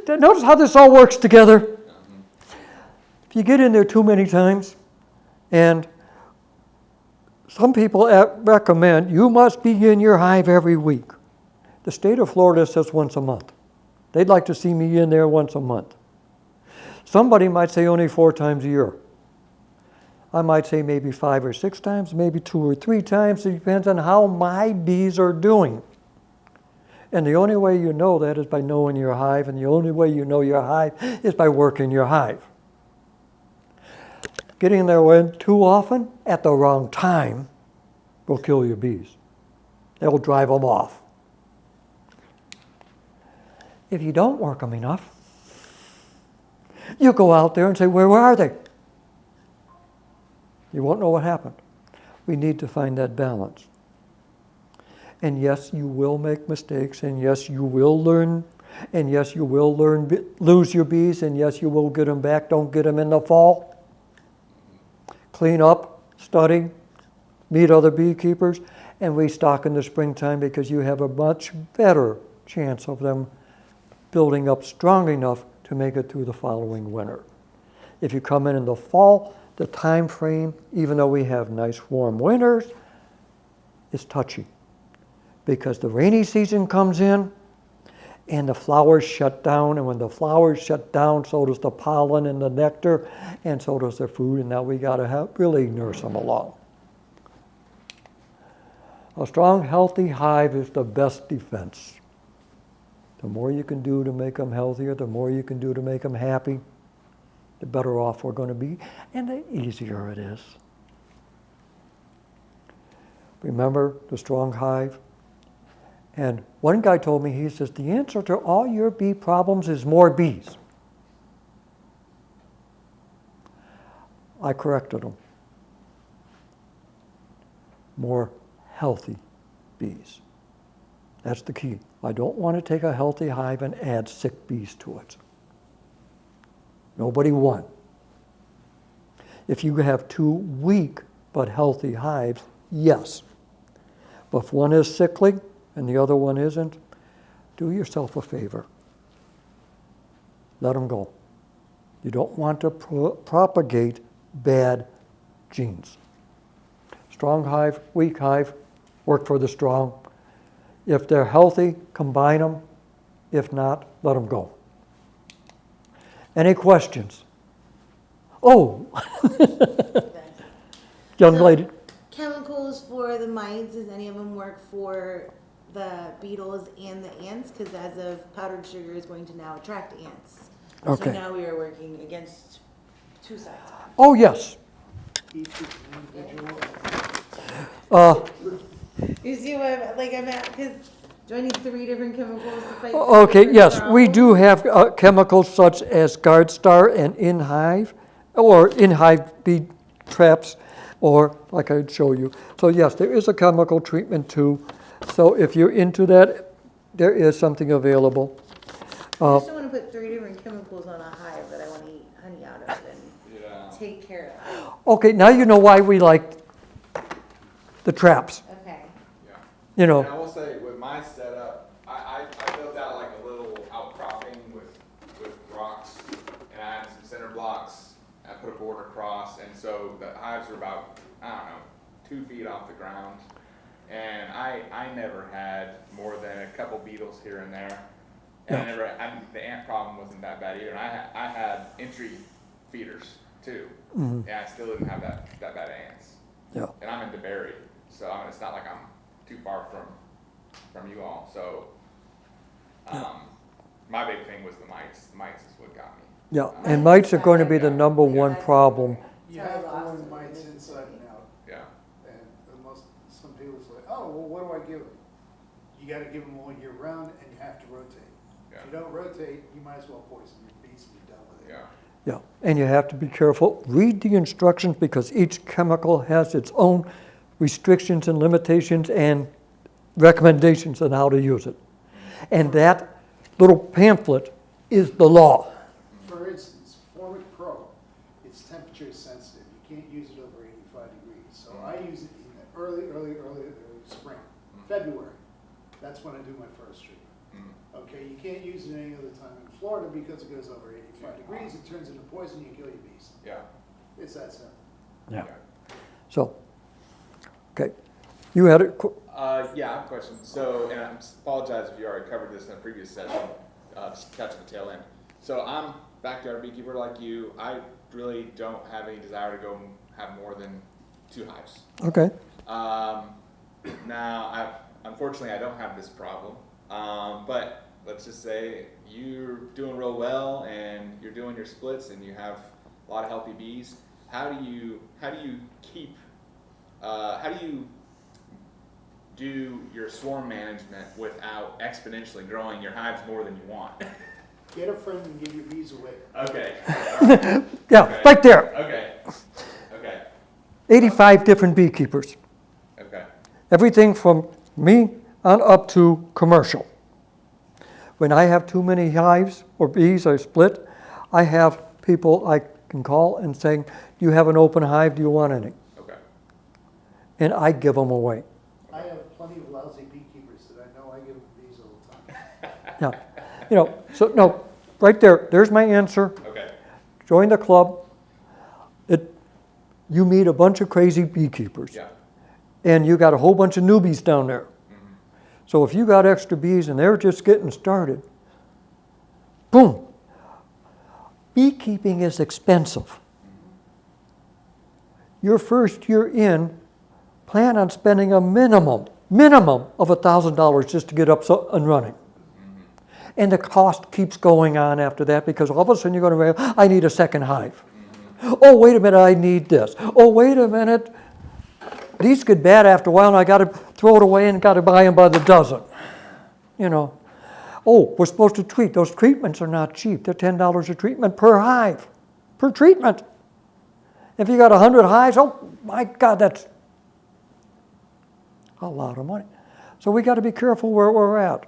Notice how this all works together. If you get in there too many times, and some people recommend you must be in your hive every week. The state of Florida says once a month. They'd like to see me in there once a month. Somebody might say only 4 times a year. I might say maybe 5 or 6 times, maybe 2 or 3 times. It depends on how my bees are doing. And the only way you know that is by knowing your hive, and the only way you know your hive is by working your hive. Getting there in too often at the wrong time will kill your bees. It'll drive them off. If you don't work them enough, you go out there and say, where are they? You won't know what happened. We need to find that balance. And yes, you will make mistakes, and yes, you will learn, and yes, you will lose your bees, and yes, you will get them back. Don't get them in the fall. Clean up, study, meet other beekeepers, and restock in the springtime, because you have a much better chance of them building up strong enough to make it through the following winter. If you come in the fall, the time frame, even though we have nice warm winters, is touchy, because the rainy season comes in and the flowers shut down, and when the flowers shut down, so does the pollen and the nectar, and so does the food, and now we got to really nurse them along. A strong, healthy hive is the best defense. The more you can do to make them healthier, the more you can do to make them happy, the better off we're going to be, and the easier it is. Remember the strong hive? And one guy told me, he says, the answer to all your bee problems is more bees. I corrected him. more healthy bees. That's the key. I don't want to take a healthy hive and add sick bees to it. Nobody won. If you have 2 weak but healthy hives, yes. But if one is sickly and the other one isn't, do yourself a favor. Let them go. You don't want to propagate bad genes. Strong hive, weak hive, work for the strong. If they're healthy, combine them. If not, let them go. Any questions? Oh, young So, lady. Chemicals for the mites, does any of them work for the beetles and the ants? Because as of powdered sugar is going to now attract ants. Okay. So now we are working against 2 sides. Oh, yes. Each is individual. You see what I'm at? Because do I need 3 different chemicals to fight? Okay, different yes, we problems? do have chemicals such as Guard Star and in-hive, or in-hive bee traps, or like I'd show you. So yes, there is a chemical treatment too. So if you're into that, there is something available. I just don't want to put 3 different chemicals on a hive that I want to eat honey out of and take care of. Okay, now you know why we like the traps, Okay. Yeah. you know. And I will say, with my setup, I built out like a little outcropping with rocks, and I had some center blocks. I put a border across, and so the hives were about, I don't know, 2 feet off the ground. And I never had more than a couple beetles here and there. And the ant problem wasn't that bad either. And I had entry feeders too, and I still didn't have that bad ants. Yeah. And I'm in DeBerry, so it's not like I'm too far from you all. So my big thing was the mites. The mites is what got me. Yeah, and mites are going to be the number one problem. You have to learn mites inside and out. Yeah. And some people say, oh, well, what do I give them? You gotta give them all year round and you have to rotate. Yeah. If you don't rotate, you might as well poison your bees and be done with it. Yeah. Yeah, and you have to be careful. Read the instructions because each chemical has its own restrictions and limitations and recommendations on how to use it. And that little pamphlet is the law. For instance, Formic Pro, it's temperature sensitive. You can't use it over 85 degrees. So I use it in the early spring, February. That's when I do my first treatment. Okay, you can't use it any other time in Florida because it goes over 85 degrees. It turns into poison, you kill your bees. Yeah. It's that simple. Yeah. So, okay, you had it. Yeah, I have a question. So, and I apologize if you already covered this in a previous session, just catching the tail end. So I'm backyard beekeeper like you. I really don't have any desire to go have more than 2 hives. Okay. Now, unfortunately, I don't have this problem. But let's just say you're doing real well and you're doing your splits and you have a lot of healthy bees. How do you do your swarm management without exponentially growing your hives more than you want? Get a friend and give your bees away. Okay. Yeah, Okay. right there. Okay. Okay. 85 different beekeepers. Okay. Everything from me on up to commercial. When I have too many hives or bees I split, I have people I can call and saying, do you have an open hive? Do you want any? Okay. And I give them away. I have plenty of lousy beekeepers that I know I give them bees all the time. Yeah. You know, so no, right there, there's my answer. Okay. Join the club. You meet a bunch of crazy beekeepers. Yeah. And you got a whole bunch of newbies down there. So if you got extra bees and they're just getting started, boom. Beekeeping is expensive. Your first year in, plan on spending a minimum of $1,000 just to get up and running. And the cost keeps going on after that because all of a sudden you're going to realize, I need a second hive. Oh, wait a minute, I need this. Oh, wait a minute. These get bad after a while and I got to throw it away and got to buy them by the dozen. You know. Oh, we're supposed to treat. Those treatments are not cheap. They're $10 a treatment per hive, per treatment. If you got 100 hives, oh my God, that's a lot of money. So we got to be careful where we're at.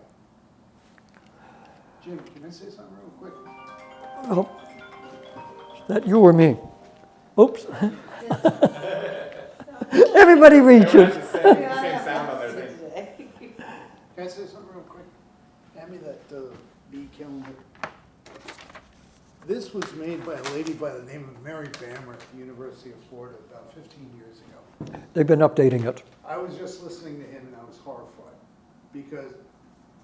Jim, can I say something real quick? Oh, is that you or me? Oops. Everybody reaches. Everyone has the same sound on their thing. Can I say something real quick? Hand me that bee kiln. This was made by a lady by the name of Mary Bammer at the University of Florida about 15 years ago. They've been updating it. I was just listening to him and I was horrified because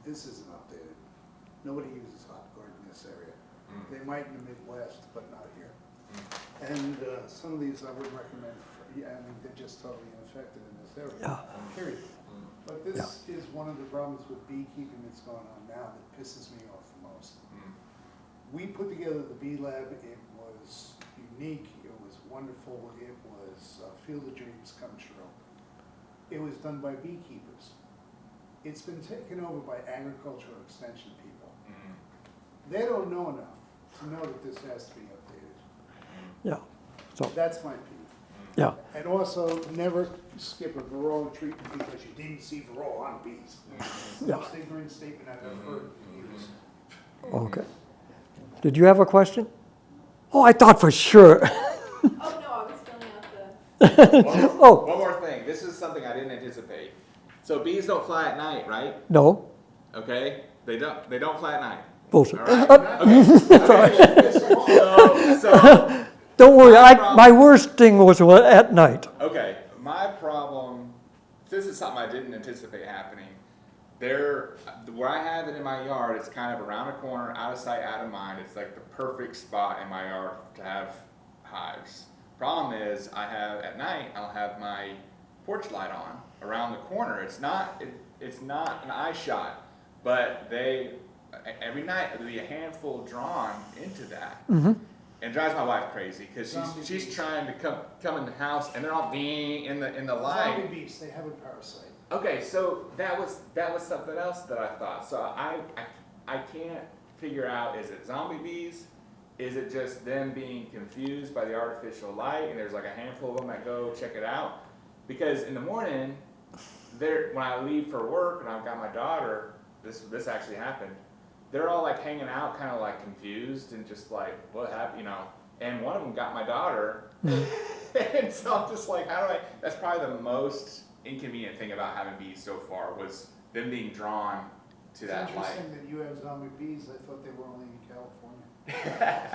this isn't updated. Nobody uses hot garden in this area. They might in the Midwest, but not here. And some of these I would recommend. I mean, they're just totally ineffective in this area. Yeah. Period. But this is one of the problems with beekeeping that's going on now that pisses me off the most. We put together the bee lab. It was unique. It was wonderful. It was field of dreams come true. It was done by beekeepers. It's been taken over by agricultural extension people. They don't know enough to know that this has to be updated. Yeah. So, That's my peeve. yeah. And also, never skip a varroa treatment because you didn't see varroa on bees. It's the Yeah. most ignorant statement I've ever heard used. Okay. Did you have a question? Oh, I thought for sure. Oh, no, I was filling out the. Oh, One more thing. This is something I didn't anticipate. So bees don't fly at night, right? no. Okay? They don't fly at night. Bullshit. All right. So Don't worry, my worst thing was at night. okay, my problem, this is something I didn't anticipate happening. Where I have it in my yard, it's kind of around a corner, out of sight, out of mind. It's like the perfect spot in my yard to have hives. Problem is, at night, I'll have my porch light on around the corner. It's not an eye shot, but every night there'll be a handful drawn into that. And it drives my wife crazy because she's trying to come in the house and they're all being in the light. Zombie bees, they have a parasite. Okay, so that was something else that I thought. So I can't figure out, is it zombie bees? Is it just them being confused by the artificial light and there's like a handful of them that go check it out? Because in the morning, when I leave for work and I've got my daughter, this actually happened. They're all like hanging out, kind of like confused and just like, what happened, And one of them got my daughter. And so I'm just like, that's probably the most inconvenient thing about having bees so far was them being drawn to that It's light. interesting that you have zombie bees. I thought they were only in California.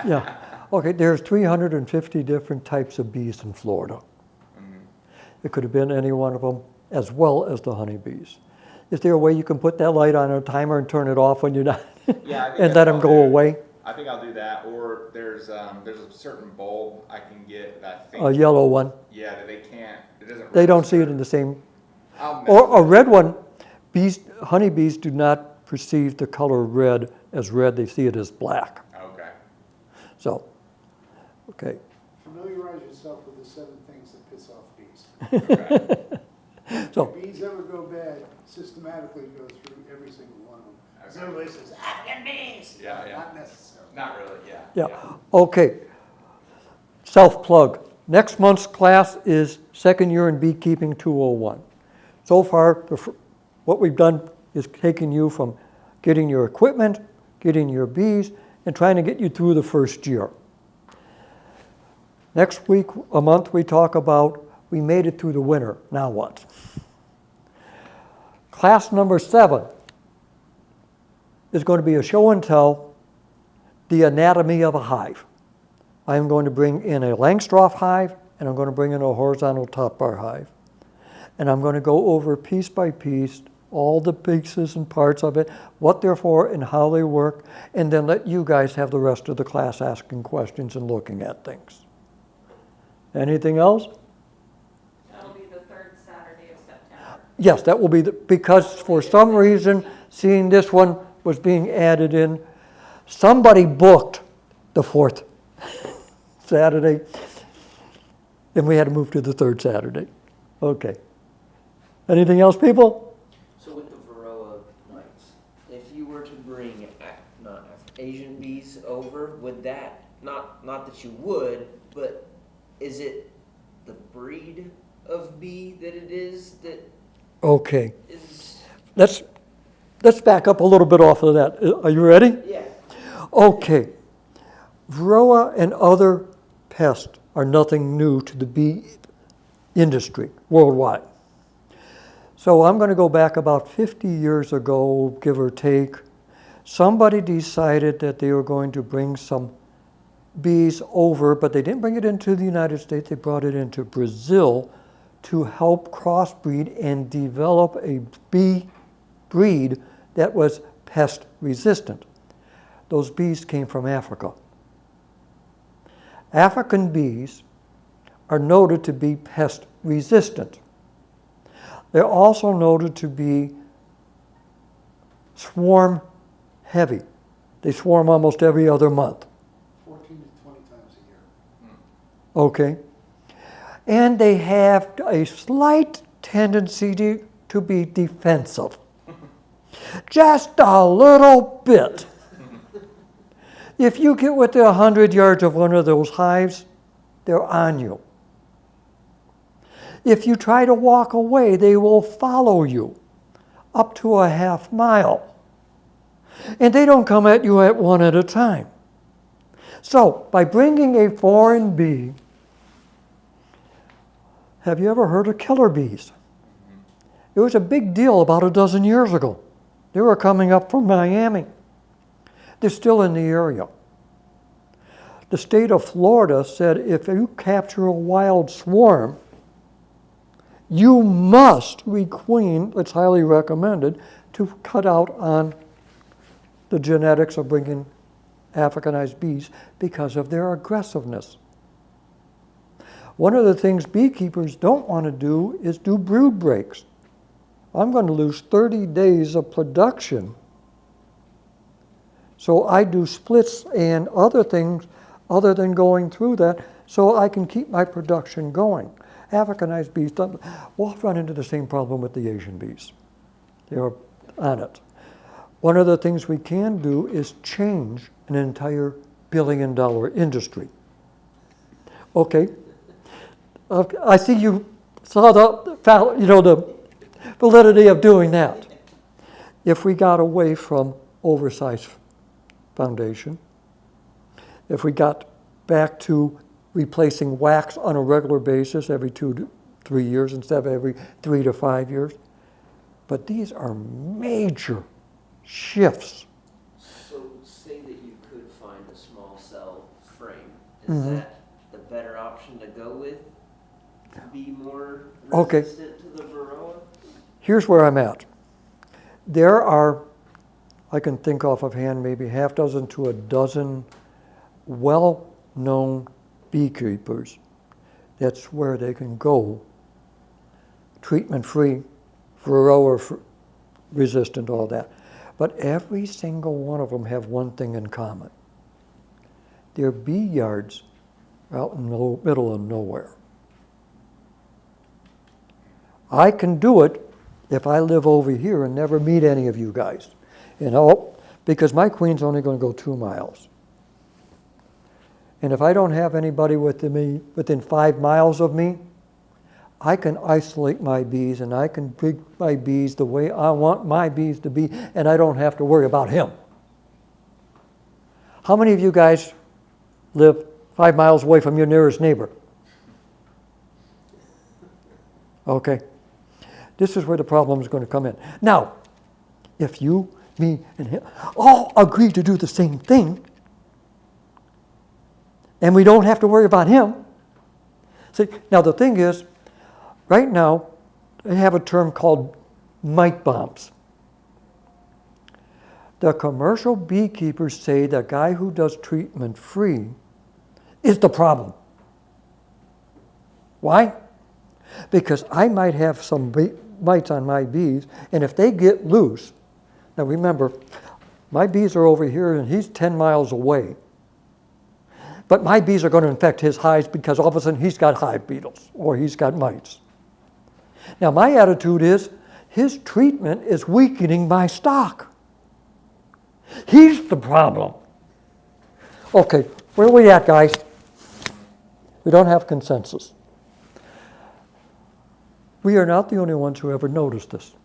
Yeah. Okay, there's 350 different types of bees in Florida. It could have been any one of them, as well as the honeybees. Is there a way you can put that light on a timer and turn it off when you're not, Yeah, I think and that's let them what go I'll do. away? I think I'll do that. Or there's a certain bulb I can get that I think. A yellow one. Yeah, that they can't. It doesn't. They don't see it register. in the same. I'll mess Or a with it. red one. Honeybees do not perceive the color red as red. They see it as black. Okay. So, okay. Familiarize yourself with the 7 things that piss off bees. Okay. So, If bees ever go bad, systematically go through every single one of them. Because Okay. everybody says, African bees! Yeah, yeah. Not necessarily. Not really. Yeah. yeah. Okay. Self-plug. Next month's class is second year in beekeeping 201. So far, what we've done is taken you from getting your equipment, getting your bees, and trying to get you through the first year. Next week, a month, we talk about we made it through the winter, now what? Class number 7 is going to be a show and tell, the anatomy of a hive. I'm going to bring in a Langstroth hive, and I'm going to bring in a horizontal top bar hive. And I'm going to go over piece by piece all the pieces and parts of it, what they're for and how they work, and then let you guys have the rest of the class asking questions and looking at things. Anything else? That'll be the 3rd Saturday of September. Yes, that will be, because for some reason, seeing this one was being added in, somebody booked the 4th Saturday, and we had to move to the 3rd Saturday. Okay. Anything else, people? So with the Varroa mites, if you were to bring Asian bees over, would that, not that you would, but is it the breed of bee that it is that Okay, Is, let's back up a little bit off of that. Are you ready? yeah. Okay. Varroa and other pests are nothing new to the bee industry worldwide. So I'm going to go back about 50 years ago, give or take. Somebody decided that they were going to bring some bees over, but they didn't bring it into the United States. They brought it into Brazil to help crossbreed and develop a bee breed that was pest resistant. Those bees came from Africa. African bees are noted to be pest resistant. They're also noted to be swarm heavy. They swarm almost every other month. 14 to 20 times a year. Okay? And they have a slight tendency to be defensive. Just a little bit. If you get within 100 yards of one of those hives, they're on you. If you try to walk away, they will follow you up to a half mile. And they don't come at you at one at a time. So, by bringing a foreign bee, have you ever heard of killer bees? It was a big deal about a dozen years ago. They were coming up from Miami. They're still in the area. The state of Florida said if you capture a wild swarm, you must requeen, it's highly recommended, to cut out on the genetics of bringing Africanized bees because of their aggressiveness. One of the things beekeepers don't want to do is do brood breaks. I'm going to lose 30 days of production. So I do splits and other things other than going through that so I can keep my production going. Africanized bees, we'll run into the same problem with the Asian bees. They're on it. One of the things we can do is change an entire billion-dollar industry. Okay. I see you saw the validity of doing that. If we got away from oversized foundation, if we got back to replacing wax on a regular basis every 2 to 3 years instead of every 3 to 5 years. But these are major shifts. So say that you could find a small cell frame. Is Mhm. that the better option to go with? To be more Okay. resistant to the Varroa? Here's where I'm at. There are, I can think off of hand, maybe half dozen to a dozen well-known beekeepers. That's where they can go, treatment-free, Varroa resistant, all that. But every single one of them have one thing in common. Their bee yards are out in the middle of nowhere. I can do it if I live over here and never meet any of you guys. Because my queen's only going to go 2 miles. And if I don't have anybody within 5 miles of me, I can isolate my bees and I can bring my bees the way I want my bees to be, and I don't have to worry about him. How many of you guys live 5 miles away from your nearest neighbor? Okay. This is where the problem is going to come in. Now, if you, me, and him all agree to do the same thing, and we don't have to worry about him. See, now the thing is, right now, they have a term called mite bombs. The commercial beekeepers say the guy who does treatment free is the problem. Why? Because I might have some mites on my bees, and if they get loose, now remember, my bees are over here and he's 10 miles away. But my bees are going to infect his hives because all of a sudden he's got hive beetles or he's got mites. Now my attitude is his treatment is weakening my stock. He's the problem. Okay, where are we at, guys? We don't have consensus. We are not the only ones who ever noticed this.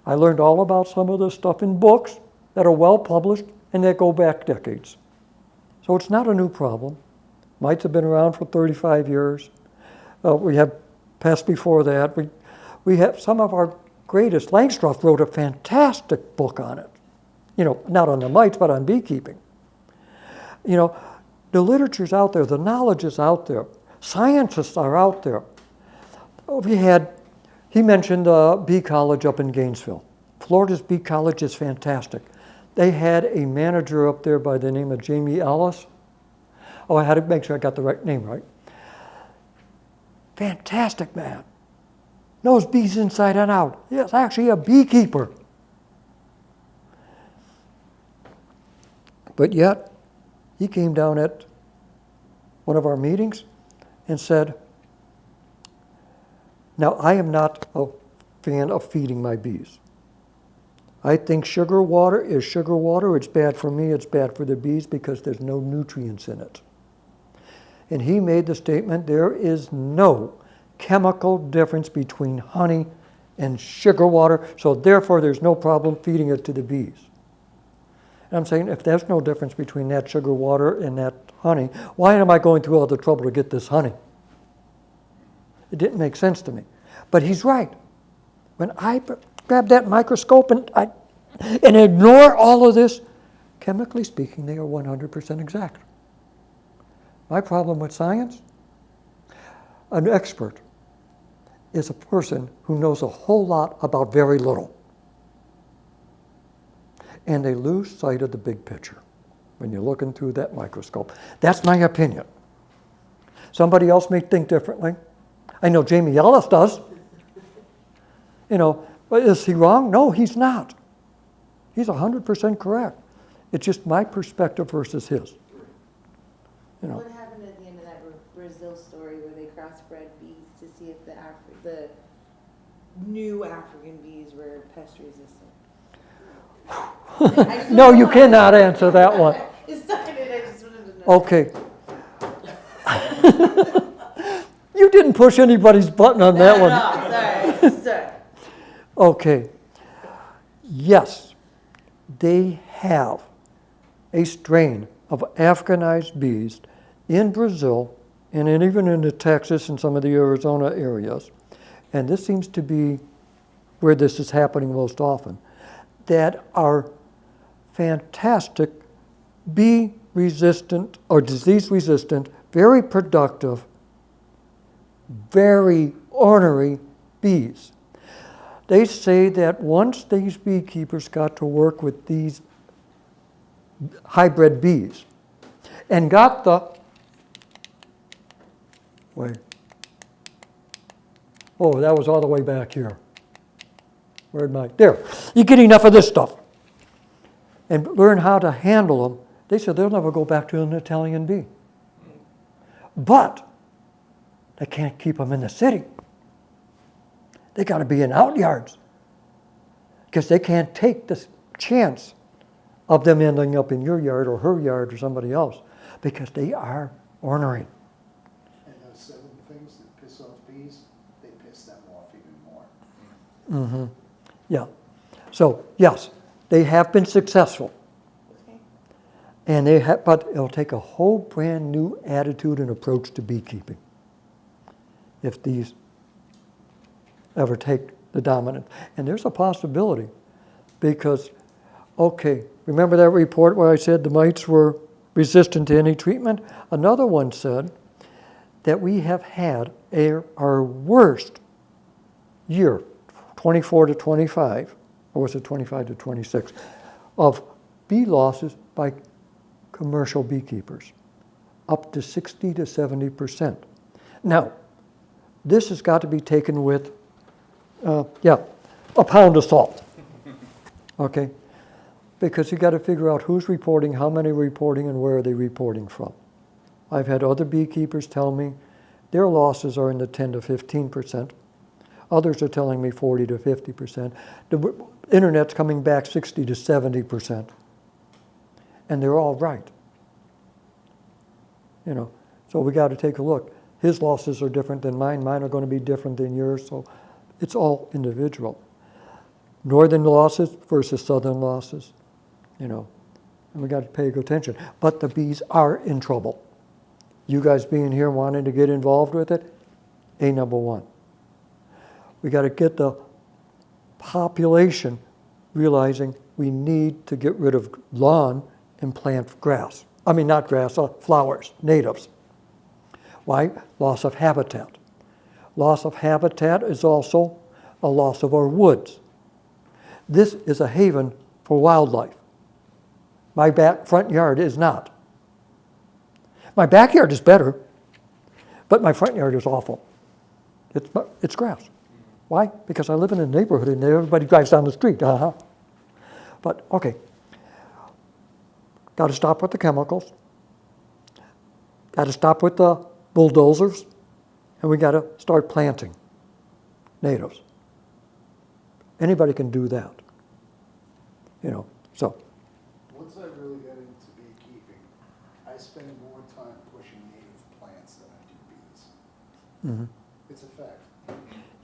I learned all about some of this stuff in books that are well published and that go back decades. So it's not a new problem. Mites have been around for 35 years. We have pests before that. We have some of our greatest. Langstroth wrote a fantastic book on it. Not on the mites, but on beekeeping. The literature's out there. The knowledge is out there. Scientists are out there. He mentioned Bee College up in Gainesville. Florida's Bee College is fantastic. They had a manager up there by the name of Jamie Ellis. Oh, I had to make sure I got the right name right. Fantastic man. Knows bees inside and out. He's actually a beekeeper. But yet, he came down at one of our meetings and said, now, I am not a fan of feeding my bees. I think sugar water is sugar water. It's bad for me, it's bad for the bees because there's no nutrients in it. And he made the statement, there is no chemical difference between honey and sugar water, so therefore there's no problem feeding it to the bees. And I'm saying, if there's no difference between that sugar water and that honey, why am I going through all the trouble to get this honey? It didn't make sense to me. But he's right. When I grab that microscope and ignore all of this, chemically speaking, they are 100% exact. My problem with science, an expert is a person who knows a whole lot about very little. And they lose sight of the big picture when you're looking through that microscope. That's my opinion. Somebody else may think differently. I know Jamie Ellis does. But is he wrong? No, he's not. He's 100% correct. It's just my perspective versus his. What happened at the end of that Brazil story where they crossbred bees to see if the new African bees were pest resistant? No, you cannot answer that one. It's stuck in it, I just wanted to know. Okay. You didn't push anybody's button on that one. No, sorry. Okay. Yes, they have a strain of Africanized bees in Brazil and even into Texas and some of the Arizona areas. And this seems to be where this is happening most often, that are fantastic bee-resistant or disease-resistant, very productive, very ornery bees. They say that once these beekeepers got to work with these hybrid bees and got that was all the way back here. There. You get enough of this stuff and learn how to handle them. They said they'll never go back to an Italian bee. But they can't keep them in the city. They got to be in outyards because they can't take this chance of them ending up in your yard or her yard or somebody else because they are ornery. And those 7 things that piss off bees, they piss them off even more. Mm-hmm. Yeah. So, yes, they have been successful. And but it'll take a whole brand new attitude and approach to beekeeping if these ever take the dominant. And there's a possibility because, remember that report where I said the mites were resistant to any treatment? Another one said that we have had our worst year, 24 to 25, or was it 25 to 26, of bee losses by commercial beekeepers, up to 60 to 70%. Now, this has got to be taken with, a pound of salt, okay? Because you got to figure out who's reporting, how many reporting, and where are they reporting from. I've had other beekeepers tell me their losses are in the 10 to 15%. Others are telling me 40 to 50%. The internet's coming back 60 to 70%. And they're all right. So we got to take a look. His losses are different than mine. Mine are going to be different than yours. So it's all individual. Northern losses versus southern losses, and we got to pay good attention. But the bees are in trouble. You guys being here wanting to get involved with it, number one. We got to get the population realizing we need to get rid of lawn and plant grass. I mean, not grass, flowers, natives. Why? Loss of habitat. Loss of habitat is also a loss of our woods. This is a haven for wildlife. My front yard is not. My backyard is better, but my front yard is awful. It's grass. Why? Because I live in a neighborhood and everybody drives down the street. But, okay. Got to stop with the chemicals. Got to stop with the bulldozers. And we got to start planting natives. Anybody can do that. So. Once I really got into beekeeping, I spend more time pushing native plants than I do bees. Mm-hmm. It's a fact.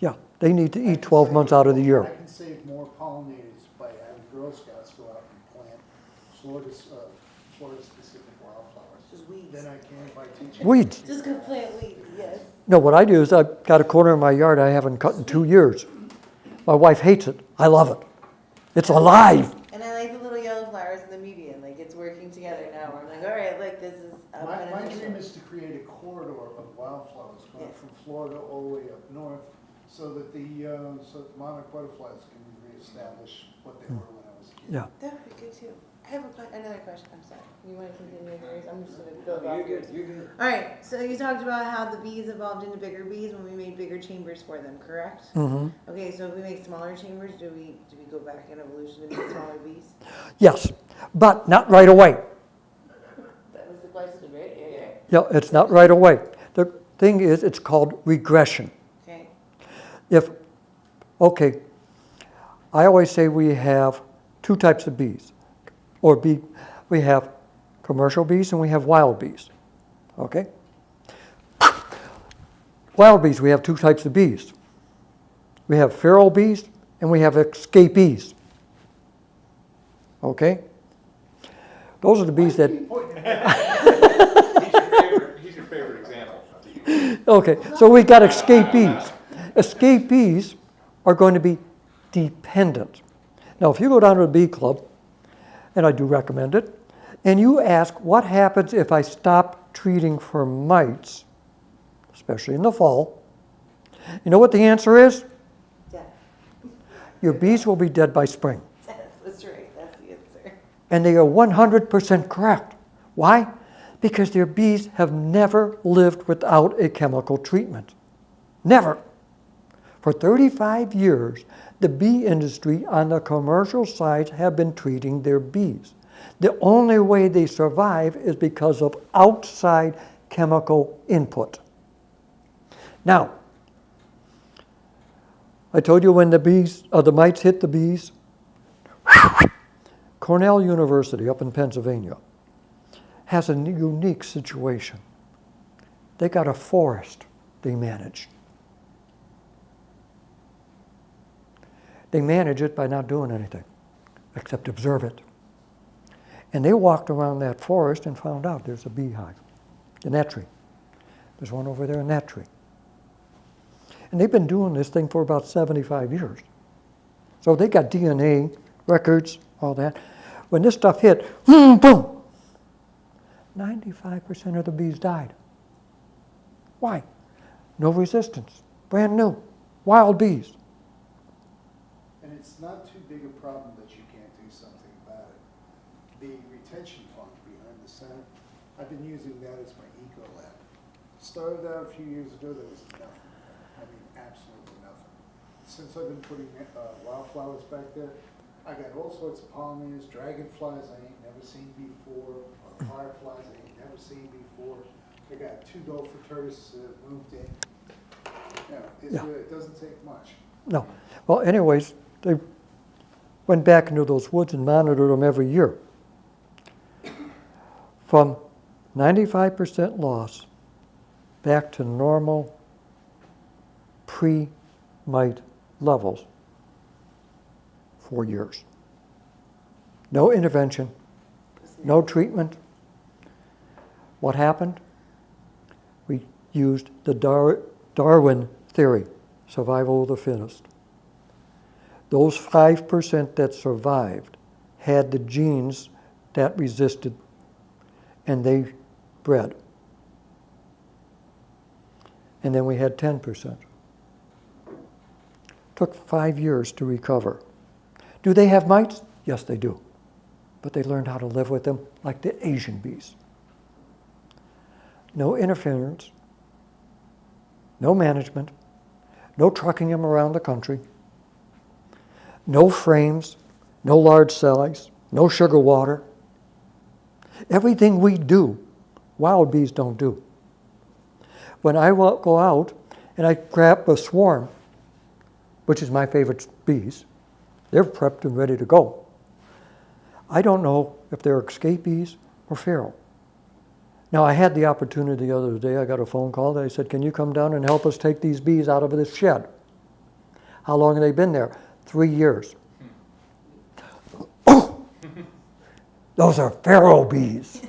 Yeah, they need to eat 12 months out of the year. I can save more pollinators by having Girl Scouts go out and plant Florida-specific wildflowers Just weeds. than I can by teaching. Weeds. Just go plant weeds, yes. No, what I do is I've got a corner of my yard I haven't cut in 2 years. My wife hates it. I love it. It's alive. And I like the little yellow flowers in the median, like it's working together now. I'm like, all right, like this is My beneficial. dream is to create a corridor of wildflowers going Yeah. from Florida all the way up north, so that the monarch butterflies can reestablish what they were when I was a kid. Yeah. That would be good too. I have another question. I'm sorry. You want to continue with yours? I'm just going to build off yours. You're good. All right. So you talked about how the bees evolved into bigger bees when we made bigger chambers for them, correct? Mm-hmm. Okay. So if we make smaller chambers, do we go back in evolution to make smaller bees? Yes, but not right away. That was the question, right? Yeah. Yeah, it's not right away. The thing is, it's called regression. Okay. I always say we have two types of bees. We have commercial bees and we have wild bees. Okay? Wild bees, we have two types of bees. We have feral bees and we have escapees. Okay? Those are the bees that. He's your favorite example. Okay, so we got escapees. Escapees are going to be dependent. Now, if you go down to the bee club, and I do recommend it, and you ask what happens if I stop treating for mites, especially in the fall, you know what the answer is? Death. Your bees will be dead by spring. That's right. That's the answer. And they are 100% correct. Why? Because their bees have never lived without a chemical treatment. Never. For 35 years, the bee industry on the commercial side have been treating their bees. The only way they survive is because of outside chemical input. Now, I told you when the mites hit the bees, Cornell University up in Pennsylvania has a unique situation. They got a forest they manage. They manage it by not doing anything except observe it. And they walked around that forest and found out there's a beehive in that tree. There's one over there in that tree. And they've been doing this thing for about 75 years. So they got DNA records, all that. When this stuff hit, boom, 95% of the bees died. Why? No resistance, brand new, wild bees. And it's not too big a problem that you can't do something about it. The retention pond behind the center, I've been using that as my eco lab. Started out a few years ago, there was nothing. I mean, absolutely nothing. Since I've been putting wildflowers back there, I got all sorts of pollinators, dragonflies I ain't never seen before, fireflies I ain't never seen before. I got 2 gopher tortoises that moved in. It doesn't take much. No. Well, anyways, they went back into those woods and monitored them every year. From 95% loss back to normal pre-mite levels 4 years. No intervention, no treatment. What happened? We used the Darwin theory, survival of the fittest. Those 5% that survived had the genes that resisted, and they bred. And then we had 10%. Took 5 years to recover. Do they have mites? Yes, they do. But they learned how to live with them like the Asian bees. No interference, no management, no trucking them around the country, no frames, no large cells, no sugar water. Everything we do, wild bees don't do. When I go out and I grab a swarm, which is my favorite bees, they're prepped and ready to go. I don't know if they're escape bees or feral. Now, I had the opportunity the other day, I got a phone call that I said, can you come down and help us take these bees out of this shed? How long have they been there? 3 years. Those are feral bees.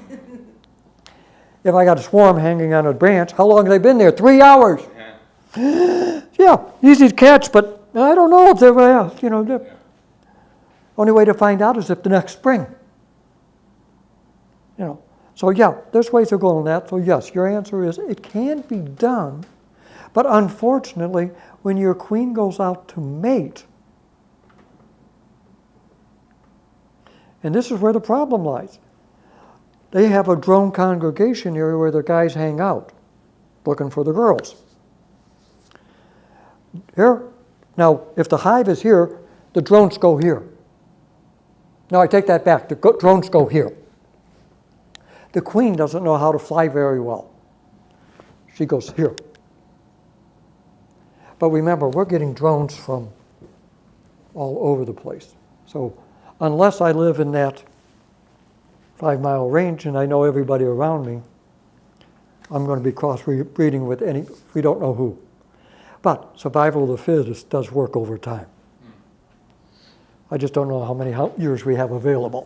If I got a swarm hanging on a branch, how long have they been there? 3 hours. Yeah, easy to catch, but I don't know if they're, only way to find out is if the next spring. So yeah, there's ways of going that. So yes, your answer is it can be done, but unfortunately, when your queen goes out to mate, and this is where the problem lies. They have a drone congregation area where the guys hang out, looking for the girls. Here, now, if the hive is here, the drones go here. Now, I take that back. The drones go here. The queen doesn't know how to fly very well. She goes here. But remember, we're getting drones from all over the place. So unless I live in that 5-mile range and I know everybody around me, I'm going to be cross-breeding with we don't know who. But survival of the fittest does work over time. I just don't know how many years we have available.